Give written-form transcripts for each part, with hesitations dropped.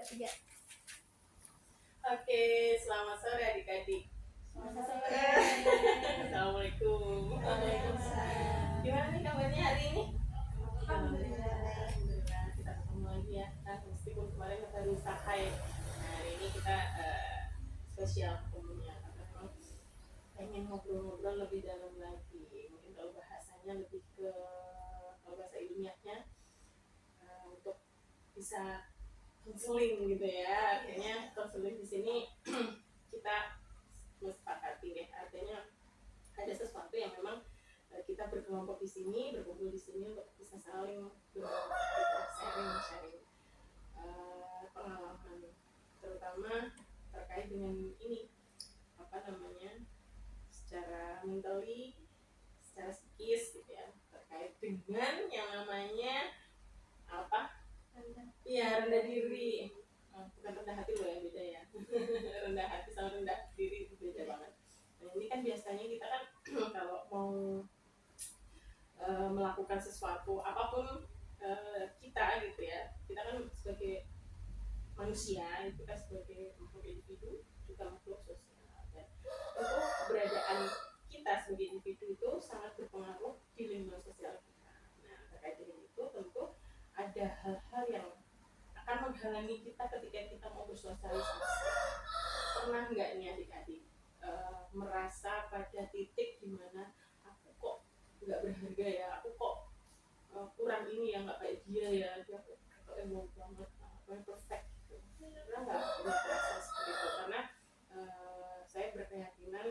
Tiga. Oke, selamat sore adik-adik. Selamat sore. Assalamualaikum. Waalaikumsalam. Gimana nih kabarnya hari ini? Alhamdulillah. Kita ketemu lagi ya. Nah, meskipun kemarin kita baru sahai, nah, hari ini kita spesial ketemunya karena memang pengen ngobrol-ngobrol lebih dalam lagi. Mungkin kalau bahasanya lebih ke kalau bahasa ilmiahnya untuk bisa konseling gitu ya. Artinya konseling di sini kita mensepakati deh, artinya ada sesuatu yang memang kita berkelompok di sini, berkumpul di sini untuk bisa saling sharing pengalaman, terutama terkait dengan ini apa namanya, secara mentally, secara psikis gitu ya, terkait dengan yang namanya apa? Iya, rendah diri. Bukan rendah hati loh, yang beda ya. Rendah hati sama rendah diri itu beda banget. Nah, ini kan biasanya kita kan kalau mau melakukan sesuatu apapun kita gitu ya, kita kan sebagai manusia itu kan sebagai makhluk individu juga makhluk sosial, dan tentu keberadaan kita sebagai individu itu sangat berpengaruh di lingkungan sosial kita. Nah, terkait dengan itu tentu ada hal-hal yang akan menghalangi kita ketika kita mau bersosialisasi. Pernah nggak nih adik-adik merasa pada titik dimana aku kok nggak berharga ya, aku kok kurang ini ya, nggak kayak dia ya, dia kok emo banget, apa yang perfect gitu. Pernah nggak merasa seperti itu? Karena saya berkeyakinan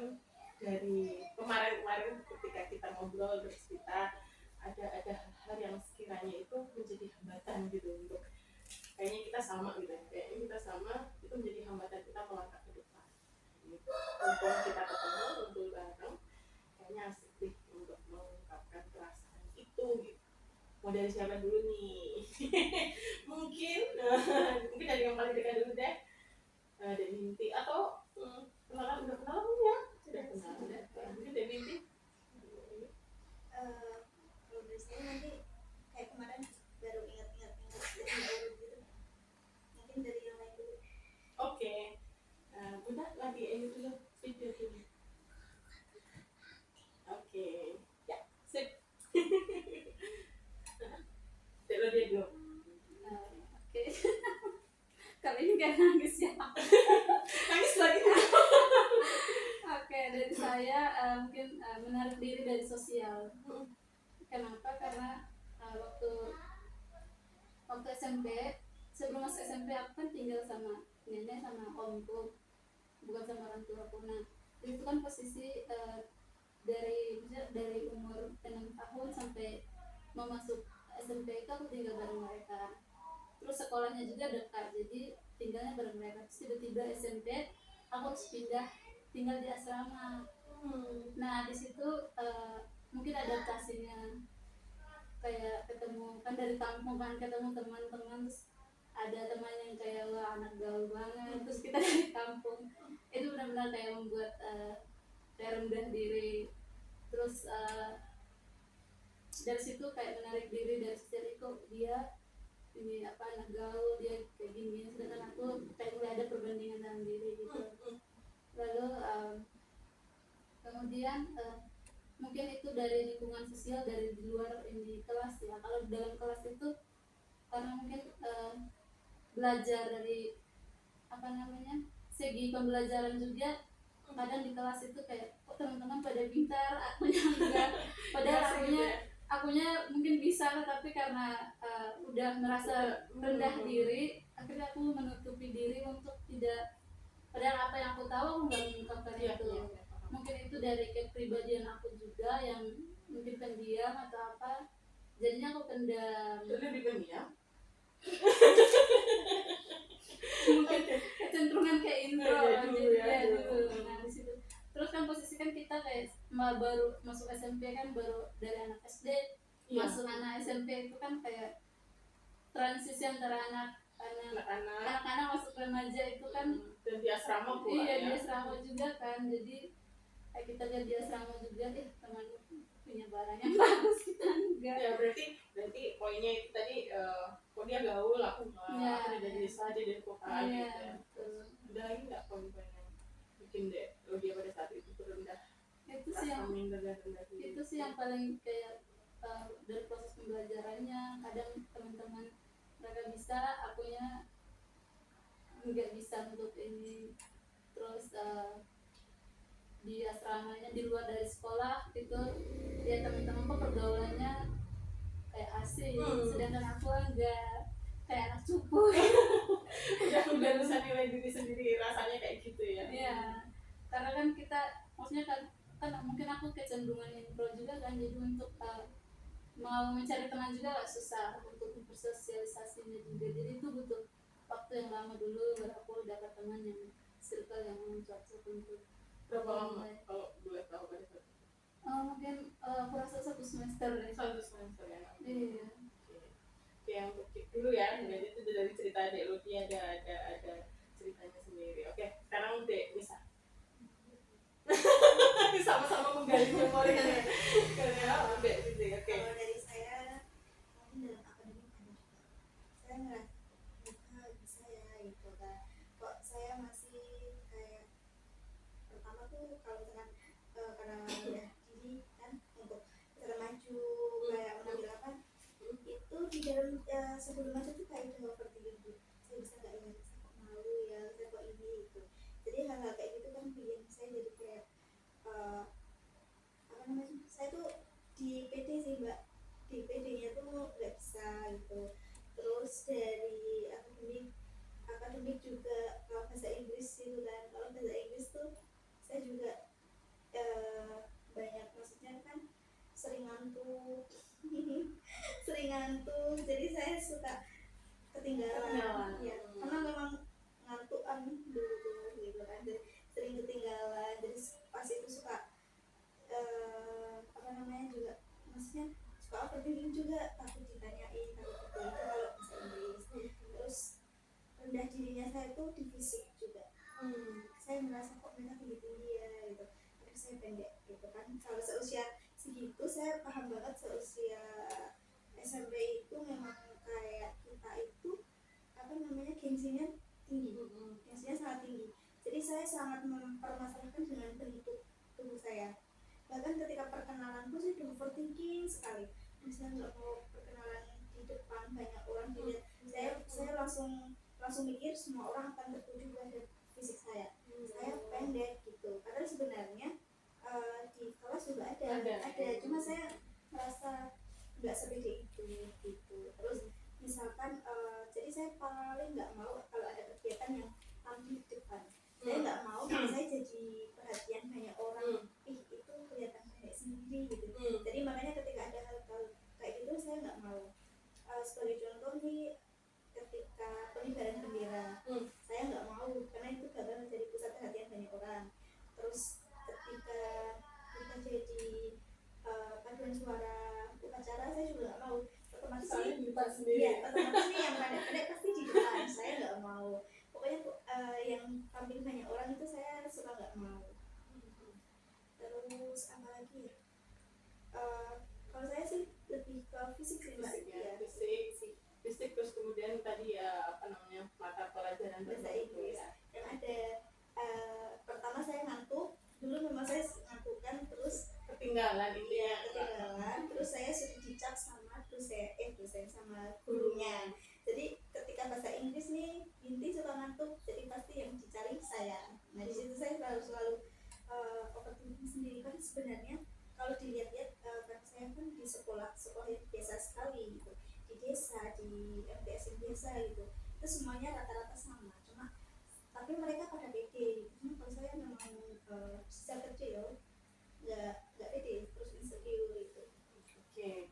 dari kemarin-kemarin ketika kita ngobrol bercerita, ada hal-hal yang sekiranya itu menjadi hambatan gitu untuk, kayaknya kita sama gitu ya, kayaknya kita sama, itu menjadi hambatan kita melangkah ke depan. Untuk kita ketemu, untuk bareng, kayaknya asik deh untuk mengungkapkan perasaan itu gitu. Mau dari siapa dulu nih? mungkin dari yang paling dekat dulu deh, dari Binti, atau kenalan, udah kenal belum ya? Sudah kenal, udah. Mungkin dari Binti. Kalau dari saya nanti kayak kemarin baru ingat-ingat gitu. Mungkin dari yang lain dulu. Oke. Bunda lagi ini dulu video dulu. Oke. Ya, sip. Coba dia dulu. Oke. Kali ini gak nangis ya. Nangis lagi. Oke, dari saya mungkin menarik diri dari sosial. Kenapa? Karena waktu SMP, sebelum masuk SMP aku kan tinggal sama nenek sama omku, bukan sama orang tua aku. Nah, itu kan posisi dari umur 6 tahun sampai mau masuk SMP itu aku tinggal bareng mereka. Terus sekolahnya juga dekat, jadi tinggalnya bareng mereka. Terus tiba-tiba SMP aku harus pindah tinggal di asrama. Nah, di situ mungkin adaptasinya kayak ketemu, kan dari kampung kan, ketemu teman-teman, terus ada teman yang kayak wah anak gaul banget, terus kita dari kampung, itu benar-benar kayak membuat kayak rendah diri. Terus dari situ kayak menarik diri dari sejak itu, dia ini apa anak gaul, dia kayak gini, sedangkan aku kayak mulai ada perbandingan dalam diri gitu. Lalu kemudian mungkin itu dari lingkungan sosial, dari di luar ini kelas ya. Kalau dalam kelas itu karena mungkin belajar dari apa namanya, segi pembelajaran juga, kadang di kelas itu kayak kok teman-teman pada pintar, akunya enggak, padahal akunya mungkin bisa, tapi karena udah merasa rendah diri, akhirnya aku menutupi diri untuk tidak, padahal apa yang aku tahu aku nggak mengungkapkan itu. Mungkin itu dari kepribadian aku juga yang mungkin pendiam atau apa, jadinya aku pendam. Lebih pendiam. Mungkin kecenderungan kayak intro dulu. Nah di situ. Terus kan posisi kan kita kayak baru masuk SMP kan, baru dari anak SD masuk anak SMP, itu kan kayak transisi antara anak-anak masuk remaja itu kan. Dan di asrama pula. Iya, di asrama juga kan, jadi kayak kita lihat di asrama juga teman punya barang yang bagus, kita enggak. Ya berarti poinnya itu tadi, kok dia gaul aku enggak, Iya. aku dari desa dia dari kota Iya, gitu ya. betul. Ada lagi nggak poin-poin yang bikin dia pada saat itu rendah, Itu sih yang rasa minder dan rendah diri? itu sih yang paling kayak dari proses pembelajarannya, kadang teman-teman mereka bisa, akunya nggak bisa untuk ini. Terus di asramanya di luar dari sekolah itu ya teman-teman kok pergaulannya kayak asing, sedangkan aku enggak, kayak anak cupu. udah bisa nilai diri sendiri rasanya kayak gitu ya. Iya, karena kan kita maksudnya kan mungkin aku kecenderungan intro juga kan, jadi untuk mau mencari teman juga gak susah untuk bersosialisasinya juga, jadi itu butuh waktu yang lama dulu baru aku dapat teman yang circle yang cocok untuk Berapa lama kalau boleh tahu pada saat itu? mungkin aku rasa 1 semester deh. 1 semester ya. Iya. Oke, yang dulu ya, jadi itu dari cerita Dek Lutfi ada ceritanya sendiri. Oke, sekarang Dek Nisa. Sama-sama menggali memori ya. Karena Dek gitu. Oke. Kalau dari saya mungkin dalam akademik ada juga. Saya ngerasa bisa ya gitu kan. Kok saya masih kayak pertama tuh kalau misalkan karena udah diri kan untuk bisa maju kayak mengambil apa itu di dalam sebelum maju tuh kayak udah overthinking gitu. Saya bisa nggak ya, saya kok malu ya, saya kok ini gitu. Jadi hal-hal kayak gitu kan bikin saya jadi kayak apa namanya, saya tuh di PD sih mbak, di PD-nya tuh nggak bisa gitu. Terus dari akademik juga kalau bahasa Inggris gitu kan, kalau bahasa Inggris tuh saya juga banyak, maksudnya kan sering ngantuk sering ngantuk, jadi saya suka ketinggalan. Ya, karena memang ngantukan dulu tuh gitu kan, jadi sering ketinggalan, jadi pas itu suka apa namanya juga, maksudnya suka overthinking juga, takut ditanyain, takut itu kalau bahasa Inggris. Terus rendah dirinya saya tuh di fisik juga. Saya merasa kok mereka tinggi-tinggi ya gitu, tapi saya pendek gitu kan. Kalau seusia segitu saya paham banget, seusia SMP itu memang kayak kita itu apa namanya, gengsinya tinggi, gengsinya sangat tinggi. Jadi saya sangat mempermasalahkan dengan bentuk tubuh saya. Bahkan ketika perkenalan pun saya overthinking sekali. Misalnya nggak mau perkenalan di depan banyak orang dilihat, saya langsung mikir semua orang akan tertuju pada fisik saya. Saya pendek gitu. Padahal sebenarnya di kelas juga ada. Cuma saya merasa nggak sepede itu gitu. Terus misalkan jadi saya paling nggak mau kalau ada kegiatan yang tampil di depan. Saya nggak mau saya jadi perhatian banyak orang. Itu kelihatan kayak sendiri gitu. Jadi makanya ketika ada hal-hal kayak gitu saya nggak mau. Sebagai contoh nih, ketika pengibaran bendera, saya nggak mau karena itu bakal menjadi pusat perhatian banyak orang. Terus ketika kita jadi paduan suara upacara, saya juga nggak mau. Otomatis Soalnya di depan sendiri. ya, otomatis nih yang pendek-pendek pasti di depan. Saya nggak mau. Pokoknya yang tampil banyak orang itu saya suka nggak mau. Terus apa lagi ya? Kalau saya sih lebih ke fisik sih mbak. Fisiknya, Ya, fisik terus kemudian tadi ya apa namanya, mata pelajaran bahasa itu Inggris. ya. Yang ada pertama saya ngantuk. Dulu memang saya ngantuk kan, terus Ketinggalan itu ya. ketinggalan. Terus saya sudah dicap sama dosen sama gurunya. Jadi ketika bahasa Inggris nih Binti suka ngantuk, jadi pasti yang dicari saya. Nah di situ saya selalu overthinking sendiri. Kan sebenarnya kalau dilihat-lihat kan saya kan di sekolah yang biasa sekali gitu, di desa, di MTS yang biasa gitu, itu semuanya rata-rata sama, cuma tapi mereka pada pede. Kalau saya memang sejak kecil nggak pede, terus insecure gitu. Oke,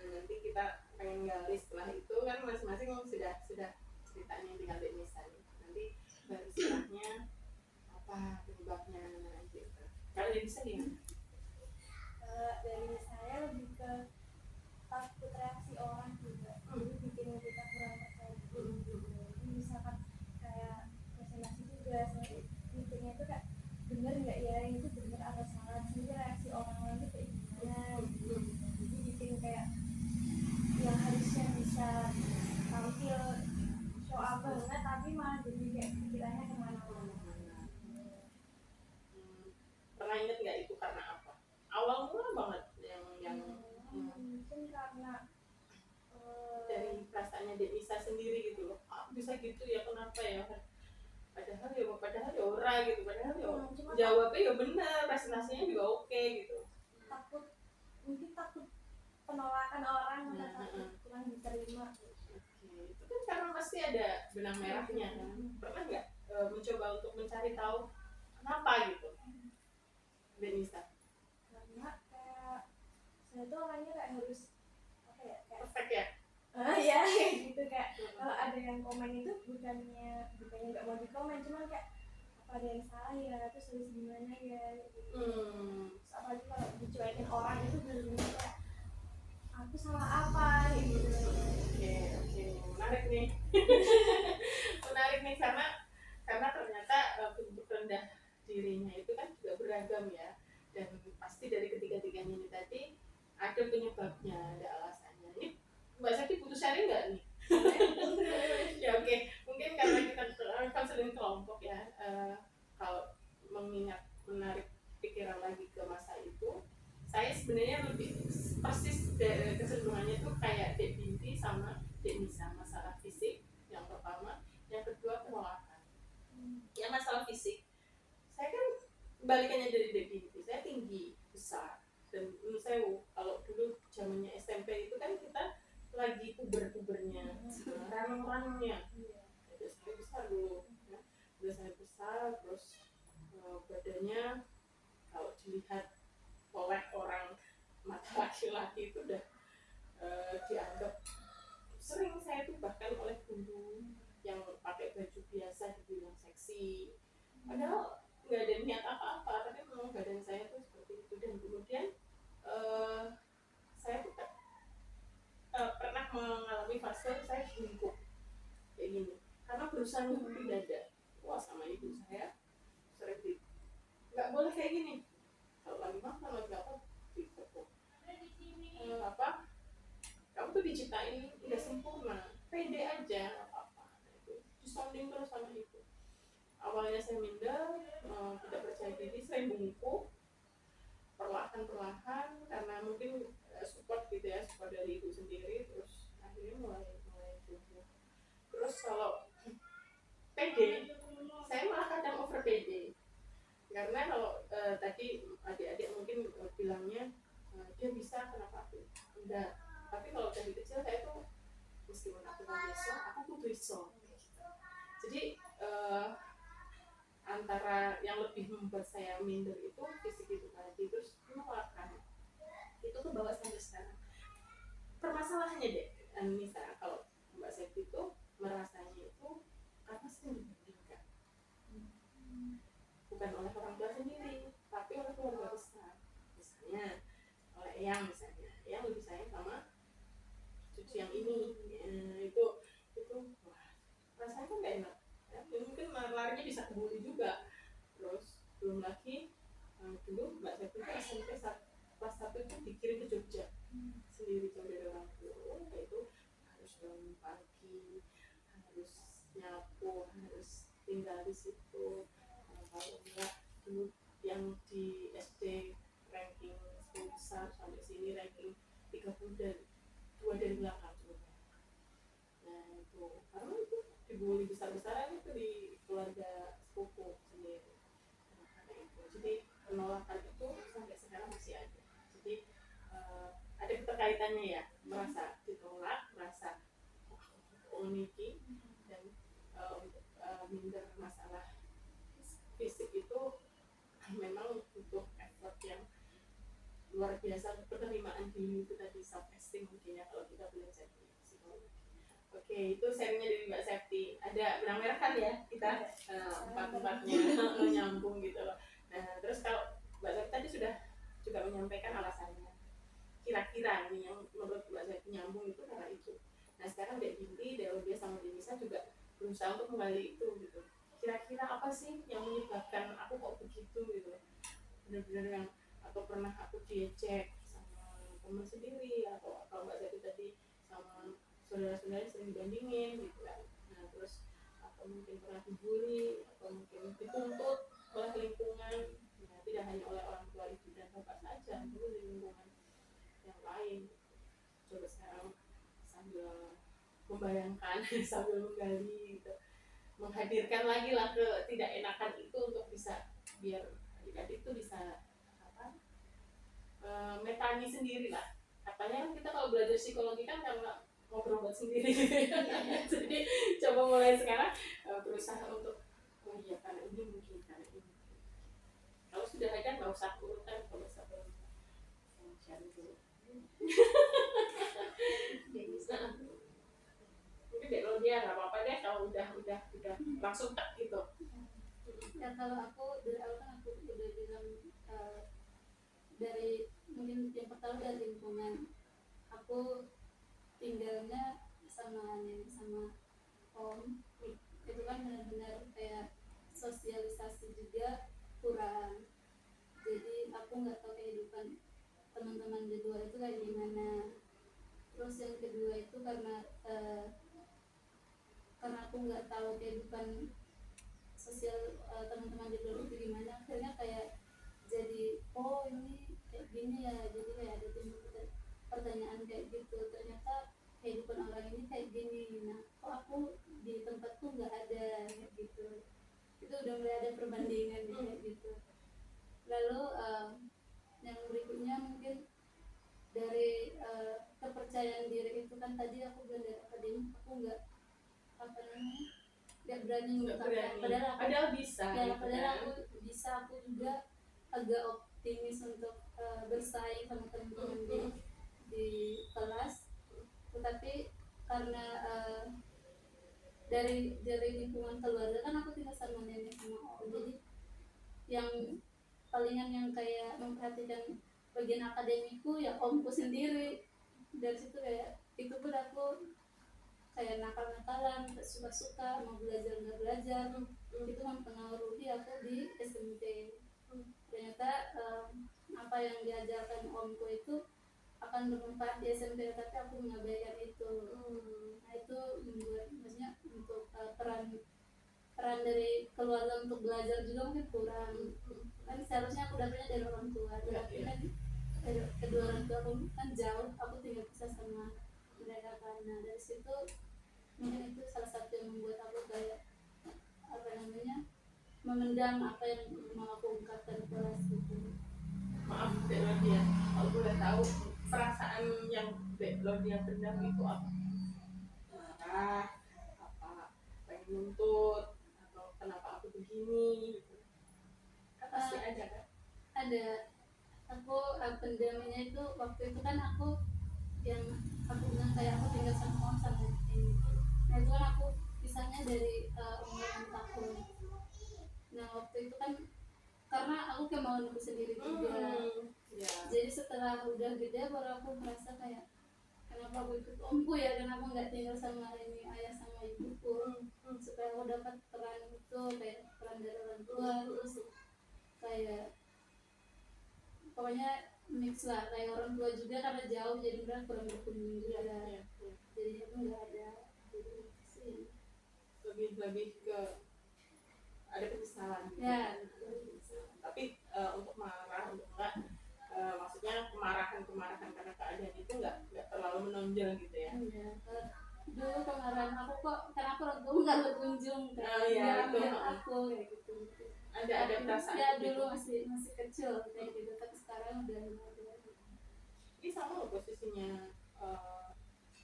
nanti kita pengen gali setelah itu kan masing-masing sudah ceritanya tinggal di Nisa nih. Nanti baru setelahnya apa penyebabnya gitu. Kalau dari Nisa gimana? Dari saya lebih ke takut reaksi orang juga, jadi bikin kita kurang percaya diri gitu. Jadi misalkan kayak presentasi juga, saya mikirnya itu kayak bener nggak ya, itu bener atau salah, jadi reaksi orang-orang itu kayak gimana gitu. Jadi bikin kayak yang harusnya bisa banget tapi malah jadi kayak pikirannya kemana-mana. Pernah inget nggak itu karena apa? Awal mula banget yang Mungkin karena dari perasaannya Denisa sendiri gitu loh. Ah, bisa gitu ya, kenapa ya? Padahal ya ora gitu, padahal ya cuma jawabnya ya benar, presentasinya juga oke gitu. mungkin takut penolakan orang atau Nah, takut kurang diterima. Oke, itu kan karena pasti ada benang merahnya kan. Pernah nggak mencoba untuk mencari tahu kenapa gitu, Denisa? Karena kayak saya tuh orangnya kayak harus apa ya, kayak Perfect ya? ya kayak gitu, kayak kalau ada yang komen itu bukannya nggak mau dikomen, cuman kayak apa ada yang salah ya, terus harus gimana ya gitu. Terus apalagi kalau dicuekin orang itu benar-benar kayak aku salah apa gitu. Oke, menarik nih. Menarik nih karena ternyata bentuk rendah dirinya itu kan juga beragam ya, dan pasti dari ketiga-tiganya ini tadi ada penyebabnya, ada alasannya. Ini Mbak Sakti butuh sharing nggak nih? Ya oke, mungkin karena kita konseling kelompok ya, kalau mengingat menarik pikiran lagi ke masa itu, saya sebenarnya lebih persis kecenderungannya tuh kayak Dek Binti sama Dek Nisa, masalah fisik yang pertama, yang kedua penolakan. Ya masalah fisik, saya kan balikannya dari Dek Binti, saya tinggi besar, dan menurut saya kalau dulu zamannya SMP itu kan kita lagi pubernya, ranum-ranumnya. Jadi saya besar dulu, ya. Udah saya besar, terus badannya kalau dilihat oleh orang mata laki-laki itu udah dianggap, sering saya tuh bahkan oleh guru yang pakai baju biasa dibilang seksi, padahal nggak ada niat apa-apa, tapi memang badan saya tuh seperti itu. Dan kemudian saya tuh pernah mengalami fase saya bungkuk kayak gini karena berusaha nutupi dada. Wah, sama ibu saya sering nggak boleh kayak gini, kalau lagi makan lagi apa ditepuk, apa kamu tuh diciptain nggak sempurna, pede aja nggak apa-apa. Nah, itu disounding terus sama ibu. Awalnya saya minder, tidak percaya diri, saya bungkuk perlahan-perlahan karena mungkin support gitu ya, support dari ibu sendiri, terus akhirnya mulai tumbuh. Terus kalau pede, saya malah kadang over pede, karena kalau tadi adik-adik mungkin bilangnya dia bisa, kenapa aku enggak. Tapi kalau dari kecil saya tuh meskipun aku nggak bisa, aku kudu iso. Jadi antara yang lebih membuat saya minder itu fisik itu tadi, terus penolakan itu ke bawah sampai sekarang. Permasalahannya deh, Nisa, kalau Mbak Septi itu merasanya itu karena sering dibandingkan, bukan oleh orang tua sendiri, tapi oleh keluarga besar. Misalnya oleh eyang, misalnya yang lebih sayang sama cucu yang ini, itu wah, rasanya kan gak enak ya. Mungkin larinya bisa kebuli juga. Terus belum lagi dulu Mbak Septi itu SMP kelas 1 itu dikirim ke Jogja sendiri, jauh dari orang tua. Itu harus bangun pagi, harus nyapu, harus tinggal di situ. Kalau enggak dulu yang di SD ranking 10 besar, sampai sini ranking 30 dan 2 dari belakang coba. Nah itu karena itu dibully besar-besaran itu di keluarga sepupu sendiri. Karena itu, jadi penolakan itu sampai sekarang masih ada. Jadi ada keterkaitannya ya, merasa ditolak, merasa unik, dan untuk minder masalah fisik itu memang butuh effort yang luar biasa. Penerimaan diri itu tadi, self esteem mungkin ya kalau kita belajar di psikologi. Oke, itu sharingnya dari Mbak Septi. Ada benang merah kan ya kita empat-empatnya nyambung gitu loh. Nah terus kalau Mbak Septi tadi sudah juga menyampaikan alasannya, kira-kira ini yang menurut Mbak Septi nyambung itu karena itu. Nah sekarang Dek Binti, Dek Rodia sama Dek Nisa juga berusaha untuk menggali itu gitu. Kira-kira apa sih yang menyebabkan aku kok begitu gitu, benar-benar yang atau pernah aku diejek sama teman sendiri, atau kalau Mbak Septi tadi sama saudara-saudara sering dibandingin gitu kan. Nah terus mungkin pernah dibully atau mungkin dituntut oleh lingkungan, ya, tidak hanya oleh orang tua ibu dan bapak saja, tapi di lingkungan yang lain. Coba sekarang sambil membayangkan sambil menggali gitu, menghadirkan lagi lah ketidakenakan itu untuk bisa biar adik-adik itu bisa apa metani sendiri lah. Katanya kan kita kalau belajar psikologi kan karena mau berobat sendiri gitu ya. Jadi coba mulai sekarang berusaha untuk oh iya karena ini mungkin, karena ini mungkin. Kalau sudah ada nggak usah urutan, kalau sampai cari dulu. Mungkin deh kalau dia nggak apa-apa deh kalau udah langsung tak gitu. Ya kalau aku dari awal kan aku udah bilang dari mungkin yang pertama dari lingkungan, aku tinggalnya sama nenek sama om, itu kan benar-benar kayak sosialisasi juga kurang, jadi aku nggak tahu kehidupan teman-teman di luar itu kayak gimana. Terus yang kedua itu karena aku nggak tahu kehidupan sosial teman-teman di luar itu gimana, akhirnya kayak jadi oh ini kayak gini ya, jadi kayak ada timbul pertanyaan kayak gitu, ternyata kehidupan orang ini kayak gini, nah kok aku di tempatku nggak ada kayak gitu. Itu udah mulai ada perbandingan kayak gitu. Lalu yang berikutnya mungkin dari kepercayaan diri itu kan tadi aku bilang dari akademik aku nggak nggak berani mengungkapkan, padahal bisa ya, gitu padahal kan. aku bisa, aku juga agak optimis untuk bersaing sama teman-teman di kelas, tetapi karena dari lingkungan keluarga kan aku tinggal sama nenek sama om, jadi yang palingan yang kayak memperhatikan bagian akademiku ya omku sendiri. Dari situ kayak itu pun aku kayak nakal-nakalan, suka-suka, mau belajar nggak belajar, itu mempengaruhi aku di SMP. Ternyata apa yang diajarkan omku itu akan bermanfaat di SMP, tapi aku mengabaikan itu. Nah itu membuat maksudnya untuk peran dari keluarga untuk belajar juga mungkin kurang. Kan seharusnya aku dapetnya dari orang tua, tapi kan kedua orang tua aku kan jauh, aku tidak bisa sama mereka kan. Nah dari situ mungkin itu salah satu yang membuat aku kayak apa namanya memendam apa yang mau aku ungkapkan ke kelas gitu. Maaf Dek Lodia, kalau boleh tahu perasaan yang Dek Lodia pendam itu apa? Marah, apa pengen nuntut, atau kenapa aku begini gitu. Kan pasti ada kan? Ada. Aku pendamnya itu waktu itu kan aku yang aku bilang kayak aku tinggal sama om sama ini. Nah itu kan aku pisahnya dari umur 6 tahun. Nah waktu itu kan karena aku kemauan aku sendiri juga. Ya. Jadi setelah udah gede baru aku merasa kayak kenapa aku ikut omku ya, kenapa nggak tinggal sama ini ayah sama ibuku, supaya aku dapat peran itu kayak peran dari orang tua, terus kayak pokoknya mix lah, kayak orang tua juga karena jauh jadi mereka kurang berkunjung juga, jadi aku nggak ada, jadi sih lebih ke ada penyesalan gitu. ya. Tapi untuk marah untuk enggak maksudnya kemarahan karena keadaan itu enggak terlalu menonjol gitu ya. Dulu kemarahan aku kok kenapa orang tua nggak berkunjung kan, aku kayak gitu. Ada perasaan ya gitu. dulu masih kecil kayak gitu, tapi sekarang udah ada. Ini sama loh posisinya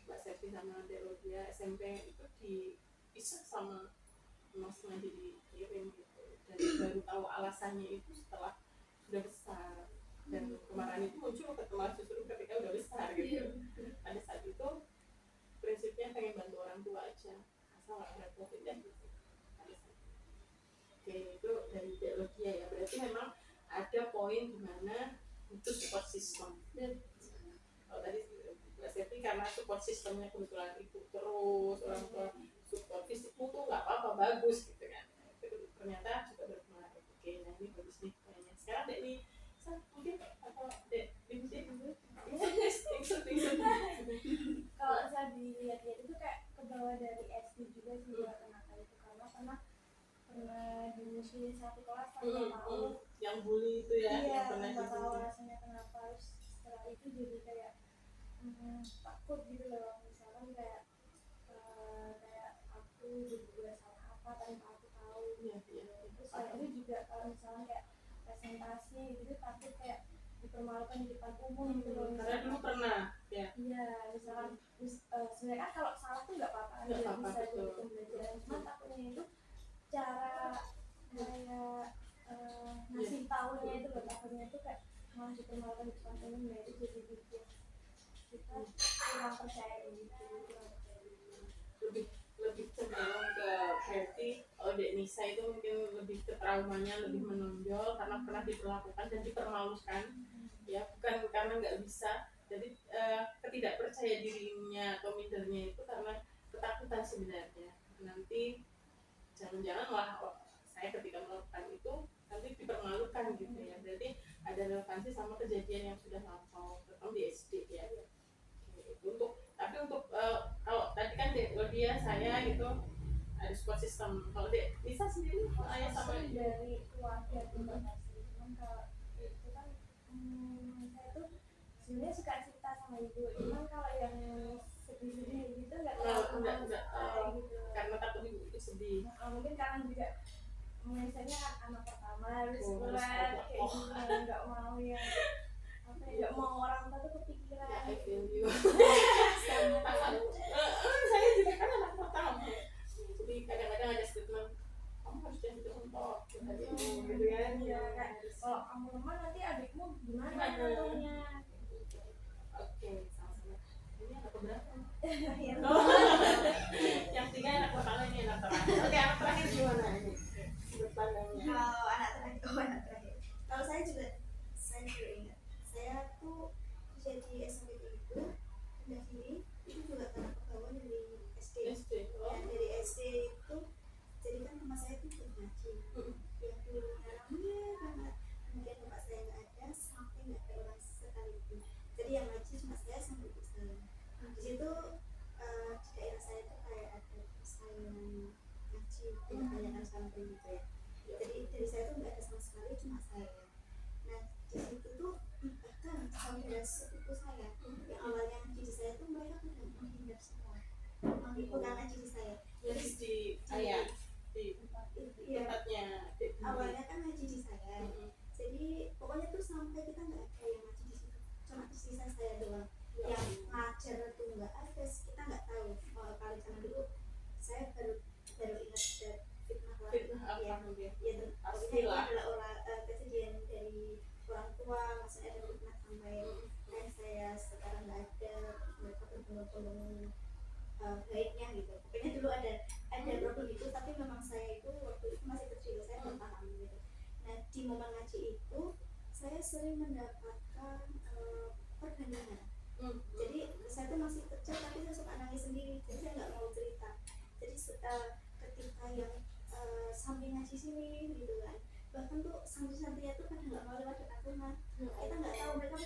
Mbak Septi sama Dek Lodia, SMP itu dipisah sama masnya dikirim gitu, dan baru tahu alasannya itu setelah sudah besar, dan kemarahan itu muncul justru ketika udah besar gitu. Pada saat itu prinsipnya pengen bantu orang tua aja, asal nggak ngerepotin deh gitu. Oke, itu dari Logia ya, berarti memang ada poin di mana itu support system. Kalau tadi Mbak Septi karena support systemnya kebetulan itu terus orang tua support fisikmu tuh nggak apa-apa, bagus gitu kan, itu ternyata juga berpengaruh. Oke, nah ini bagus nih kayaknya. Sekarang Dek nih mungkin atau Dek dulu kalau saya dilihat-lihat itu kayak ke bawah dari SD juga sih, kenapa itu karena kan pernah dimusuhin satu kelas tanpa tahu. Yang bully itu ya, Iya, yang pernah tanpa tahu dibully. alasannya kenapa. Terus setelah itu jadi kayak takut gitu loh, misalkan kayak kayak aku berbuat salah apa tanpa aku tahu. Iya. Terus selain itu juga kalau misalnya kayak presentasi gitu takut kayak dipermalukan di depan umum gitu loh. Karena dulu pernah ya. Iya, misalkan sebenarnya kan kalau salah tuh nggak apa-apa, Nggak bisa apa-apa, jadi betul. pembelajaran. Cuma takutnya itu cara kayak ngasih taunya itu loh, takutnya itu kayak malah dipermalukan di depan umum, ya itu jadi bikin kita kurang percaya diri, lebih cenderung ke berarti Dek Nisa itu mungkin lebih ke traumanya lebih menonjol karena pernah diperlakukan dan dipermalukan ya, bukan karena nggak bisa. Jadi ketidakpercaya dirinya atau mindernya itu karena ketakutan sebenarnya nanti jangan-jangan saya ketika melakukan itu nanti dipermalukan gitu ya. Berarti ada relevansi sama kejadian yang sudah lampau terutama di SD ya. Untuk kalau tadi kan dia saya gitu ada support system. Kalau Dek Nisa sendiri ayah sama ibu dari keluarga tuh nggak pasti. Cuman kalau itu kan saya tuh sebenarnya suka cerita sama ibu. Cuman kalau yang sedih-sedih gitu nggak tahu gitu. Karena takut ibu itu sedih. Mungkin karena juga misalnya kan anak pertama harus Oh, buat harus kayak gini, nggak mau ya apa ya, nggak mau orang tua tuh kepikiran. Ya, I feel you. Saya juga kan anak pertama. Jadi kadang-kadang ada statement kamu harus jadi contoh gitu kan. Iya, kayak kalau kamu lemah nanti adikmu gimana contohnya. Oke, sama-sama. Ini anak keberapa? Terakhir. Yang tiga anak pertama, ini anak terakhir. Oke, anak terakhir gimana ini? Sudut pandangnya. Kalau anak terakhir. Kalau saya juga ingat. Saya tuh jadi SMP itu pindah sini itu juga karena kebawa dari SD. Ya, dari SD itu jadi kan rumah saya tuh ngaji. Ya dulunya ramai banget. Kemudian bapak saya nggak ada, sampai nggak ada orang sekalipun. Jadi yang ngaji cuma saya sama ibu saya. Di situ di daerah saya tuh kayak ada persaingan ngaji, kebanyakan santri gitu ya. Jadi dari saya tuh nggak ada sama sekali, cuma saya. Nah di situ tuh bahkan saudara sepupu saya yang awalnya ngaji di saya tuh mereka tuh udah menghindar semua, bukan ngaji di saya. Jadi di ayah di Iya, tempatnya awalnya kan ngaji di saya. Jadi pokoknya tuh sampai kita nggak ada yang ngaji di situ, cuma tersisa saya doang. Yang ngajar tuh nggak ada, kita nggak tahu. Kalau zaman dulu saya baru ingat fitnah apa ya, dia? ya pokoknya ini adalah kejadian dari orang tua, maksudnya ada fitnah sampai ayah saya sekarang nggak ada, mereka berbondong-bondong baiknya gitu. Pokoknya dulu ada problem itu, tapi memang saya itu waktu itu masih kecil, saya belum paham gitu. Nah di momen ngaji itu saya sering mendapatkan perbandingan. Jadi saya tuh masih kecil tapi saya suka nangis sendiri, jadi saya nggak mau cerita. Jadi ketika yang samping ngaji sini gitu kan, bahkan tuh santri-santrinya tuh pada nggak mau lewat depan rumah. Kita nggak tahu mereka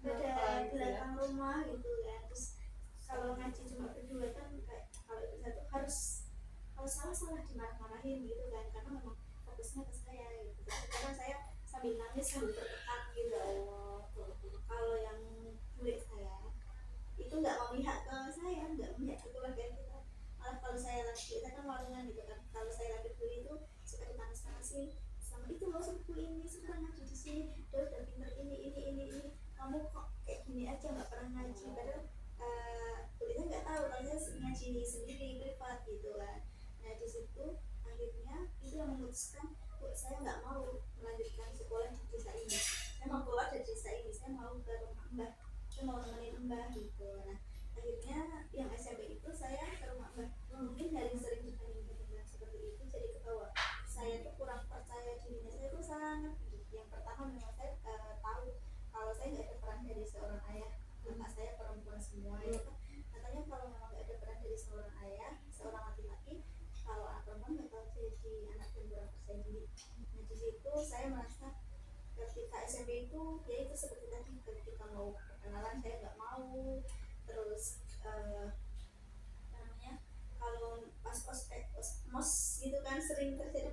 pada belakang rumah gitu kan. Terus kalau ngaji cuma berdua kan kayak kalau itu satu harus kalau salah dimarah-marahin gitu kan, karena memang fokusnya ke saya gitu. Kadang saya sambil nangis sambil tertekan gitu. Kalau yang murid saya itu nggak memihak ke saya, nggak memihak ke keluarga kita. Malah kalau saya lagi, kita kan warungan gitu kan, kalau saya lagi beli itu suka dipanas-panasin sama itu loh sepupu ini sekarang ngaji di sini, dia udah pinter ini, kamu kok kayak gini aja nggak pernah ngaji. Padahal kulitnya nggak tahu kalau saya ngaji sendiri privat gitu kan. Nah di situ akhirnya itu yang memutuskan saya nggak mau melanjutkan sekolah di desa ini, saya mau keluar dari desa ini, saya mau ke rumah mbah, saya mau nemenin mbah gitu. Nah akhirnya yang SMP itu saya ke rumah mbah, mungkin dari sering dibanding seperti itu jadi ke bawah saya tuh kurang percaya dirinya. Saya tuh sangat, yang pertama memang saya tahu kalau saya nggak ada peran dari seorang ayah, bapak saya perempuan semua ya kan. Katanya kalau memang nggak ada peran dari seorang ayah, seorang laki-laki, kalau anak perempuan nggak tahu jadi anak yang kurang percaya diri. Nah di situ saya merasa ketika SMP itu ya itu seperti tadi, ketika mau perkenalan saya nggak mau. Terus namanya kalau pas mos gitu kan sering terjadi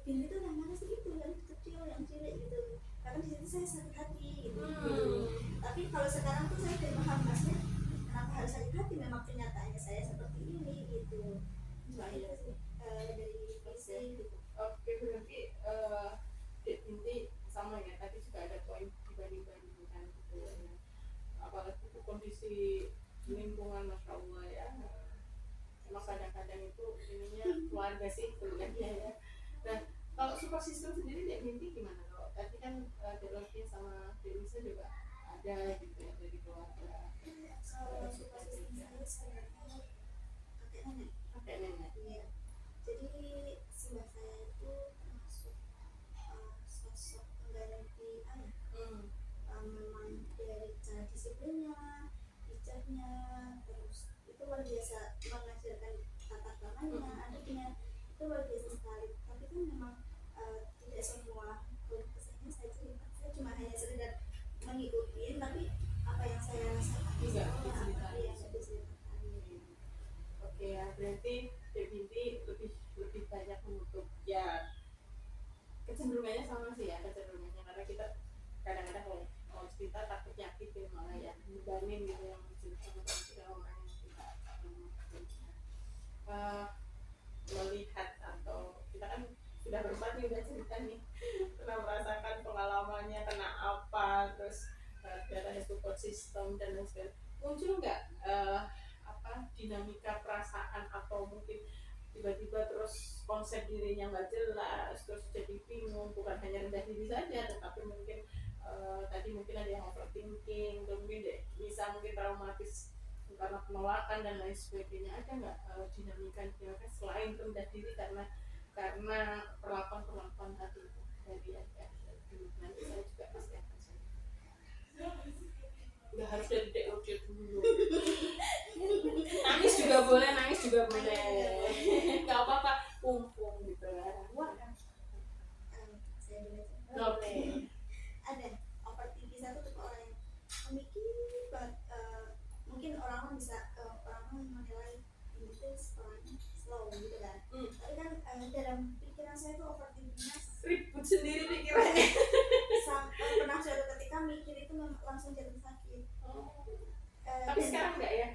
Binti itu yang mana sih, itu yang kecil yang cilik gitu, karena di situ saya sakit hati gitu. Tapi kalau sekarang tuh saya udah paham maksudnya kenapa harus sakit hati, memang kenyataannya saya seperti ini gitu. Cuma itu sih dari visi gitu. Oke, berarti Dek Binti sama ya, tadi juga ada poin dibanding-bandingkan gitu ya. Apalagi itu kondisi lingkungan, Masya Allah ya. Emang kadang-kadang itu ininya keluarga sih sebenarnya ya. Nah, kalau support system sendiri Dek Binti gimana? Kalau tadi kan Dek Lofi sama Dek Lisa juga ada gitu ya dari keluarga. Kalau support system saya sebenarnya kakek nenek. Iya. Jadi si mbak saya itu termasuk sosok pengganti ayah. Memang dari cara disiplinnya, bijaknya, terus itu luar biasa mengajarkan tata keramanya, adiknya itu luar biasa sekali. Tapi kan memang tidak semua kesannya saya cerita, saya cuma hanya sekedar mengikuti, tapi apa yang saya rasakan di Enggak sekolah, diceritakan. iya nggak diceritakan. Oke ya, berarti Dek Binti lebih banyak menutup ya, kecenderungannya sama sih ya, kecenderungannya karena kita kadang-kadang kalau mau cerita takut nyakitin malah ya, bebanin gitu yang menceritakan kita orang yang kita melihat, atau kita kan sudah berempat nih udah cerita nih pernah merasakan pengalamannya kena apa, terus ternyata ada support system dan lain sebagainya. Muncul nggak dinamika perasaan atau mungkin tiba-tiba terus konsep dirinya nggak jelas, terus jadi bingung, bukan hanya rendah diri saja tetapi mungkin tadi mungkin ada yang overthinking, mungkin bisa mungkin traumatis karena penolakan dan lain sebagainya. Ada nggak dinamika selain rendah diri karena perlakuan tadi itu dari dulu? Nanti saya juga pasti akan share. Nggak harus dari DOD dulu. Nangis juga boleh, nggak apa-apa, kumpul gitu ya. Wah, Saya boleh cerita? oke. Ada overthinking, satu tipe orang yang memikir banget. Mungkin orang bisa orang menilai ini tuh orangnya slow gitu kan. Tapi kan dalam pikiran saya tuh overthinkingnya Ribut sendiri pikirannya. sampai pernah suatu ketika mikir itu langsung jatuh sakit. Tapi Dan sekarang enggak ya?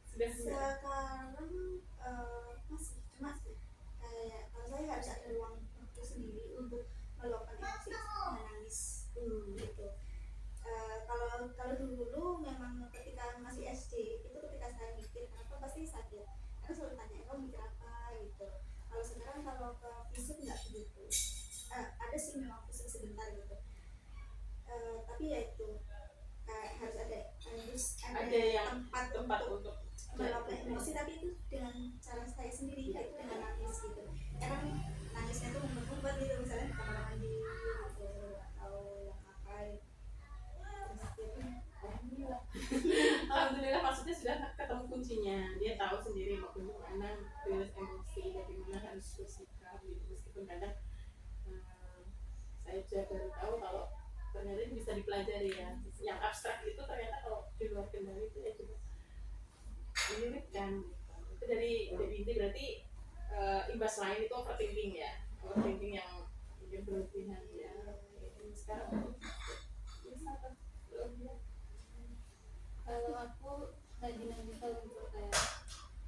Sudah enggak. sekarang masih cuma sih kayak kalau saya harus ada ruang waktu sendiri untuk meluapkan emosi menangis gitu. Kalau dulu memang ketika masih SD itu ketika saya mikir apa pasti sakit, karena selalu tanya kamu mikir apa gitu. Kalau sekarang kalau ke fisik nggak begitu, ada sih memang fisik sebentar gitu, tapi ya itu harus ada yang tempat untuk meluapkan emosi, tapi itu dengan cara saya sendiri, yaitu dengan nangis gitu. Karena nangisnya tuh membuat gitu, misalnya di kamar mandi gitu atau yang apa gitu. Alhamdulillah, maksudnya sudah ketemu kuncinya. Dia tahu sendiri mau kemana, rilis emosi, bagaimana harus bersikap gitu. Meskipun kadang saya juga baru tahu kalau ternyata ini bisa dipelajari ya. Yang abstrak itu ternyata kalau di luar kendali itu ya juga menyulitkan gitu. Itu dari inti berarti imbas lain itu overthinking ya. Overthinking yang mungkin berlebihan ya. Sekarang bisa kalau aku kayak dinamika untuk kayak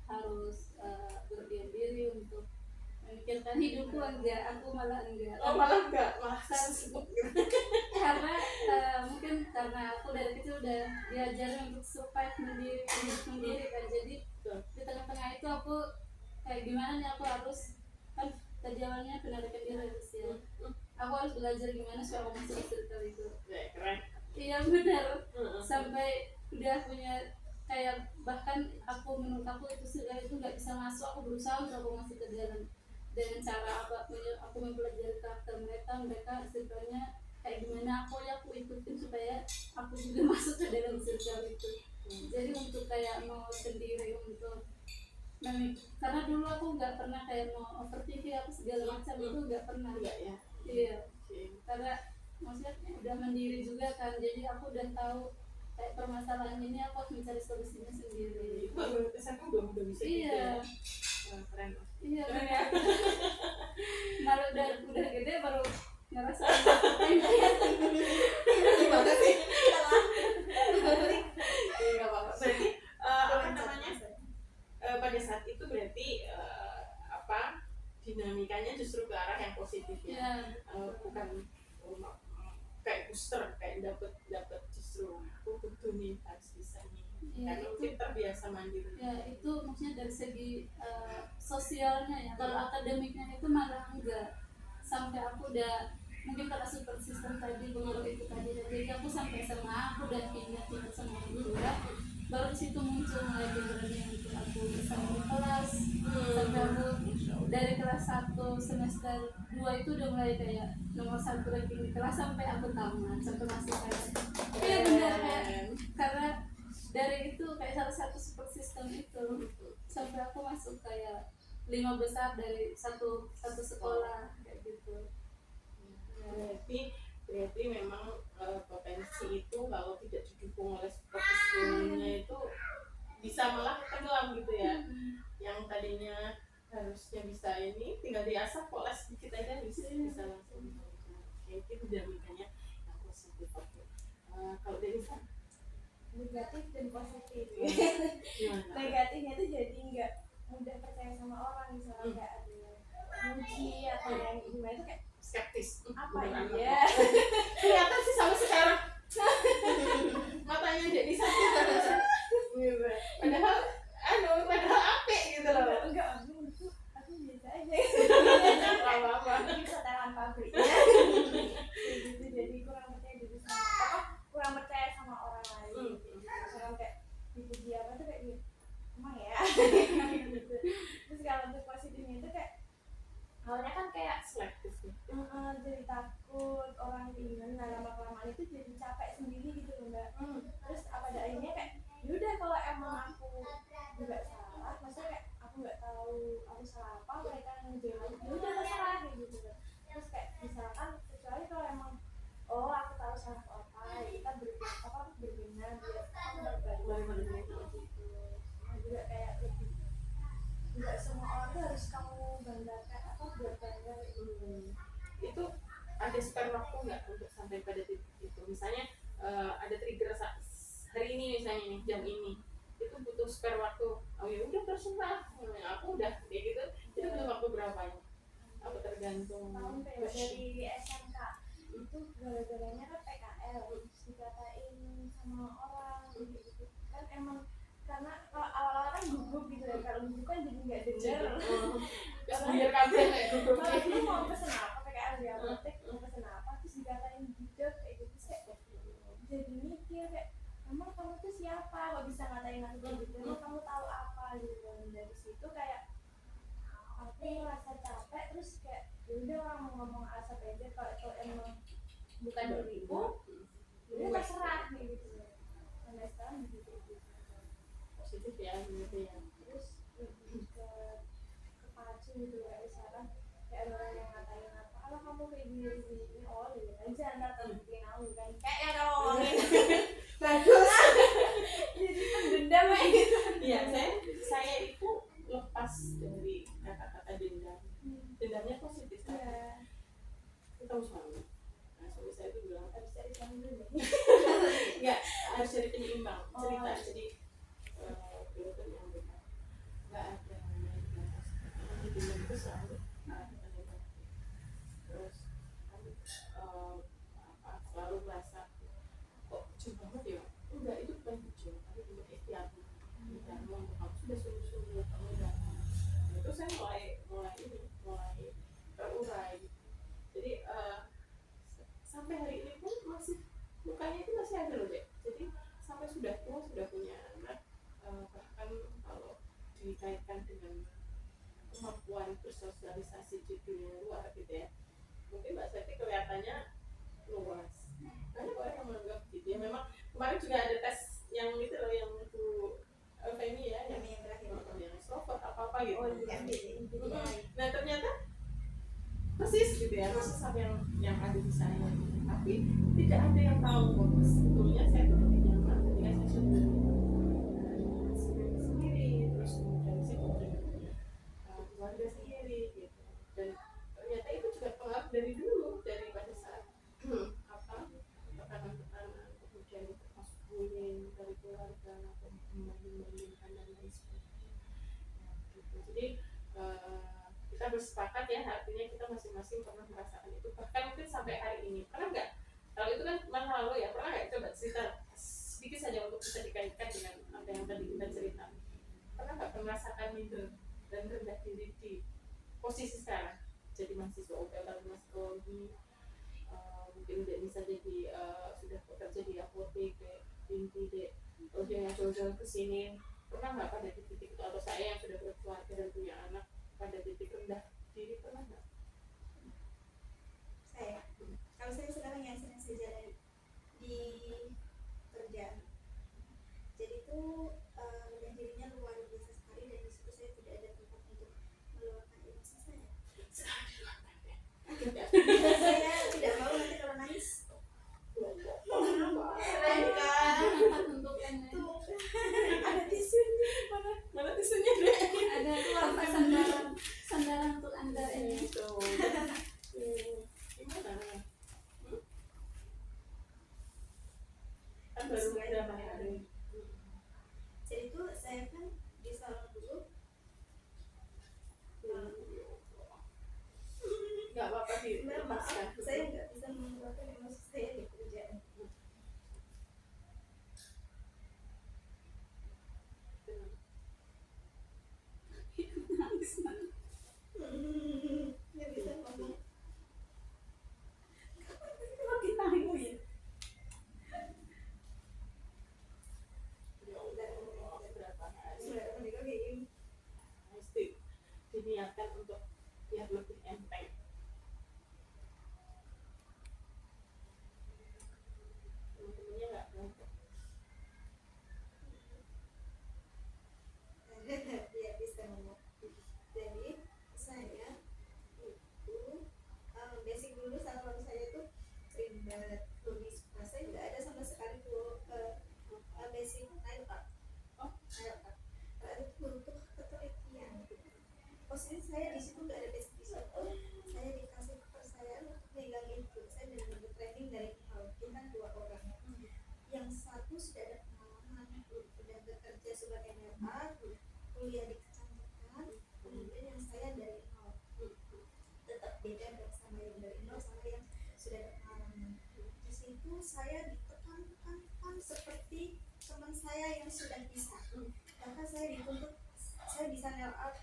harus berdiam diri untuk memikirkan hidupku, enggak, aku malah enggak. malah sibuk Karena mungkin karena aku dari kecil udah diajarin untuk survive mandiri, hidup sendiri kan. Jadi di tengah-tengah itu aku kayak gimana nih, aku harus kan tadi awalnya penarikan diri ya. Aku harus belajar gimana supaya aku masuk ke circle itu. keren. Iya benar. Sampai udah punya kayak bahkan aku menurut aku itu circle itu nggak bisa masuk, aku berusaha untuk aku masuk ke dalam dengan cara apapun. Aku mempelajari karakter mereka circle-nya kayak gimana, aku ikutin supaya aku juga masuk ke dalam circle itu. Jadi untuk kayak mau sendiri untuk karena dulu aku nggak pernah kayak mau overthinking apa segala macam, itu nggak pernah. Enggak ya. Iya, karena maksudnya udah mandiri juga kan, jadi aku udah tahu kayak permasalahan ini aku harus mencari solusinya sendiri. Baru SMP udah bisa Iya. gitu ya. Keren. Iya, Keren ya. malah udah gede baru ngerasa Gimana sih? Salah. Iya, nggak apa-apa. Berarti apa namanya? Pada saat itu berarti apa dinamikanya justru ke arah yang positif ya. ya. Bukan kayak booster, kayak dapat justru aku butuh nih, harus bisa nih. Ya, Karena itu, mungkin terbiasa mandiri. ya itu maksudnya dari segi sosialnya ya. Kalau akademiknya itu malah enggak, sampai aku udah mungkin karena super system tadi bentuk itu tadi, jadi aku sampai SMA aku udah pindah sama orang tua, baru di situ muncul mulai keberanian untuk aku bisa di kelas. Sampai aku dari kelas 1 semester 2 itu udah mulai kayak nomor 1 ranking di kelas sampai aku tamat, sampai masih kayak iya benar kayak, karena dari itu kayak salah satu super system itu sampai aku masuk kayak 5 besar dari satu sekolah kayak gitu. Berarti memang potensi itu kalau tidak didukung oleh support schoolnya itu bisa malah tenggelam gitu ya. Yang tadinya harusnya bisa ini tinggal diasah poles sedikit aja bisa langsung. Oke, itu dinamikanya yang positif. Kalau dari sana negatif dan positif. gimana? Negatifnya tuh jadi nggak mudah percaya sama orang, misalnya kayak ada yang muji atau yang gimana itu kayak Skeptis. apa Beneran iya kelihatan sih sampai sekarang matanya jadi sakit terus gitu. Padahal apik gitu loh. enggak aku biasa aja Apa-apa. ini setelan pabrik kayak gitu, jadi kurang percaya diri kurang percaya sama orang lain. Misalnya kayak dipuji apa tuh kayak gitu emang ya gitu. Terus kalau untuk positifnya itu kayak awalnya kan kayak Selektif nih. jadi takut orang ingin, nah lama kelamaan itu jadi capek sendiri gitu loh mbak. Terus pada akhirnya kayak yaudah kalau emang aku nggak salah, maksudnya kayak aku nggak tahu aku salah apa, mereka ngejelasin yaudah terserah kayak gitu kan. Terus kayak misalkan kecuali kalau emang aku tahu salah apa, ya kita berbenah biar aku berbalik gitu. Nah juga kayak lebih nggak semua orang tuh harus kamu banggakan apa buat bangga gitu. Itu ada spare waktu nggak untuk sampai pada titik itu? Misalnya ada trigger hari ini misalnya nih jam ini itu butuh spare waktu. Oh ya udah terserah, aku udah kayak gitu. Itu butuh waktu berapa ya? Apa tergantung? Tahun kayak dari SMK itu gara-garanya kan PKL dikatain sama orang gitu kan, emang karena awal-awal kan gugup gitu ya, kalau gugup kan jadi nggak denger. Biar kabel kayak gugup. Kalau dulu mau pesen apa PKL di apotek, mau pesen apa terus dikatain budak kayak gitu sih, jadi mikir kayak emang kamu tuh siapa kok bisa ngatain aku kayak gitu, emang kamu tahu apa gitu. Dan dari situ kayak aku ngerasa capek, terus kayak yaudah orang mau ngomong asap aja, kalau itu emang bukan diriku ya terserah kayak gitu. Sampai sekarang begitu Positif ya gitu ya. terus lebih ke kepacu gitu kayak misalkan kayak ada orang yang ngatain apa, ala kamu kayak gini oh ya aja ntar terbikin aku kan kayak yang kalau ngomongin bagus jadi pendendam kayak gitu. Iya, saya itu lepas dari kata-kata dendam. Dendamnya positif kan? Ya Kita tahu suami. Nah, suami saya itu bilang harus cari suami dulu enggak, harus cari penyeimbang cerita. Oh. Jadi itu tuh yang benar. Enggak ada yang positif. Karena dendam itu selalu ada negatif. Terus selalu merasa kok jauh banget ya. Enggak, itu bukan jauh, tapi untuk ikhtiar. Dan untuk kamu sudah sungguh-sungguh kamu udah. Itu saya mulai terurai. Jadi sampai hari ini pun masih lukanya itu masih ada loh dek. Jadi sampai sudah tua sudah punya anak, bahkan kalau dikaitkan dengan kemampuan bersosialisasi di dunia luar gitu ya, mungkin Mbak Seti kelihatannya luas. Banyak orang yang menganggap gitu ya. Memang kemarin juga ada tes yang itu loh, yang itu Femi ya, yang terakhir yang extrovert apa gitu. oh iya Nah ternyata persis gitu ya, persis apa yang ada di saya. Tapi tidak ada yang tahu bahwa sebetulnya saya tuh lebih nyaman ketika saya sendiri, terus kemudian saya punya keluarga sendiri gitu. Dan ternyata itu juga pengaruh dari dulu sepakat ya, artinya kita masing-masing pernah merasakan itu, bahkan mungkin sampai hari ini. Pernah nggak? Kalau itu kan masa lalu ya, pernah nggak coba cerita sedikit saja untuk bisa dikaitkan dengan apa yang tadi kita cerita. Pernah nggak merasakan minder dan rendah diri di posisi sekarang? Jadi mahasiswa UPL atau psikologi, mungkin udah bisa jadi sudah bekerja di apotek kayak Binti dek, terus yang jauh-jauh ke sini, pernah nggak pada di titik itu, atau saya yang sudah berkeluarga dan punya anak pada titik rendah diri, pernah nggak? Saya, kalau saya sekarang yang sedang saya jalani di kerjaan, jadi itu rendah dirinya luar biasa sekali, dan di situ saya tidak ada tempat untuk meluapkan emosi saya. Saya tidak mau nanti kalau nangis. Keren kan? tempat untuk ini. Tuh, ada tisunya. Mana tisunya deh? Ada tempat sandaran untuk anda ini. Itu gimana? Kan baru berapa hari? Jadi itu saya kan di salon dulu. Nggak apa-apa sih, Maaf, lepaskan. saya nggak bisa mengeluarkan emosi saya di kerjaan. Nggak bisa ngomong. Makin nangis ya. Ya Allah, berapa hari? Sudah menikah kayak gini. Mesti diniatkan untuk biar lebih enteng. Teman-temannya nggak mau. Biar bisa ngomong. Jadi saya itu basic dulu salon saya itu rimbat, lubis. Nah, saya nggak ada sama sekali tuh basic nail art. Nail art. Nail art itu butuh ketelitian. Posisi saya di situ nggak ada basic di situ. Saya dikasih kepercayaan untuk megang itu. Saya benar-benar training dari nol. Kita 2 orang. Yang satu sudah ada pengalaman, sudah bekerja sebagai nail art, kuliah di kecantikan. Kemudian yang saya dari nol. Tetap beda dong sama yang dari nol sama yang sudah ada pengalaman. Di situ saya ditekankan seperti teman saya yang sudah bisa. Bahkan saya dituntut, saya bisa nail art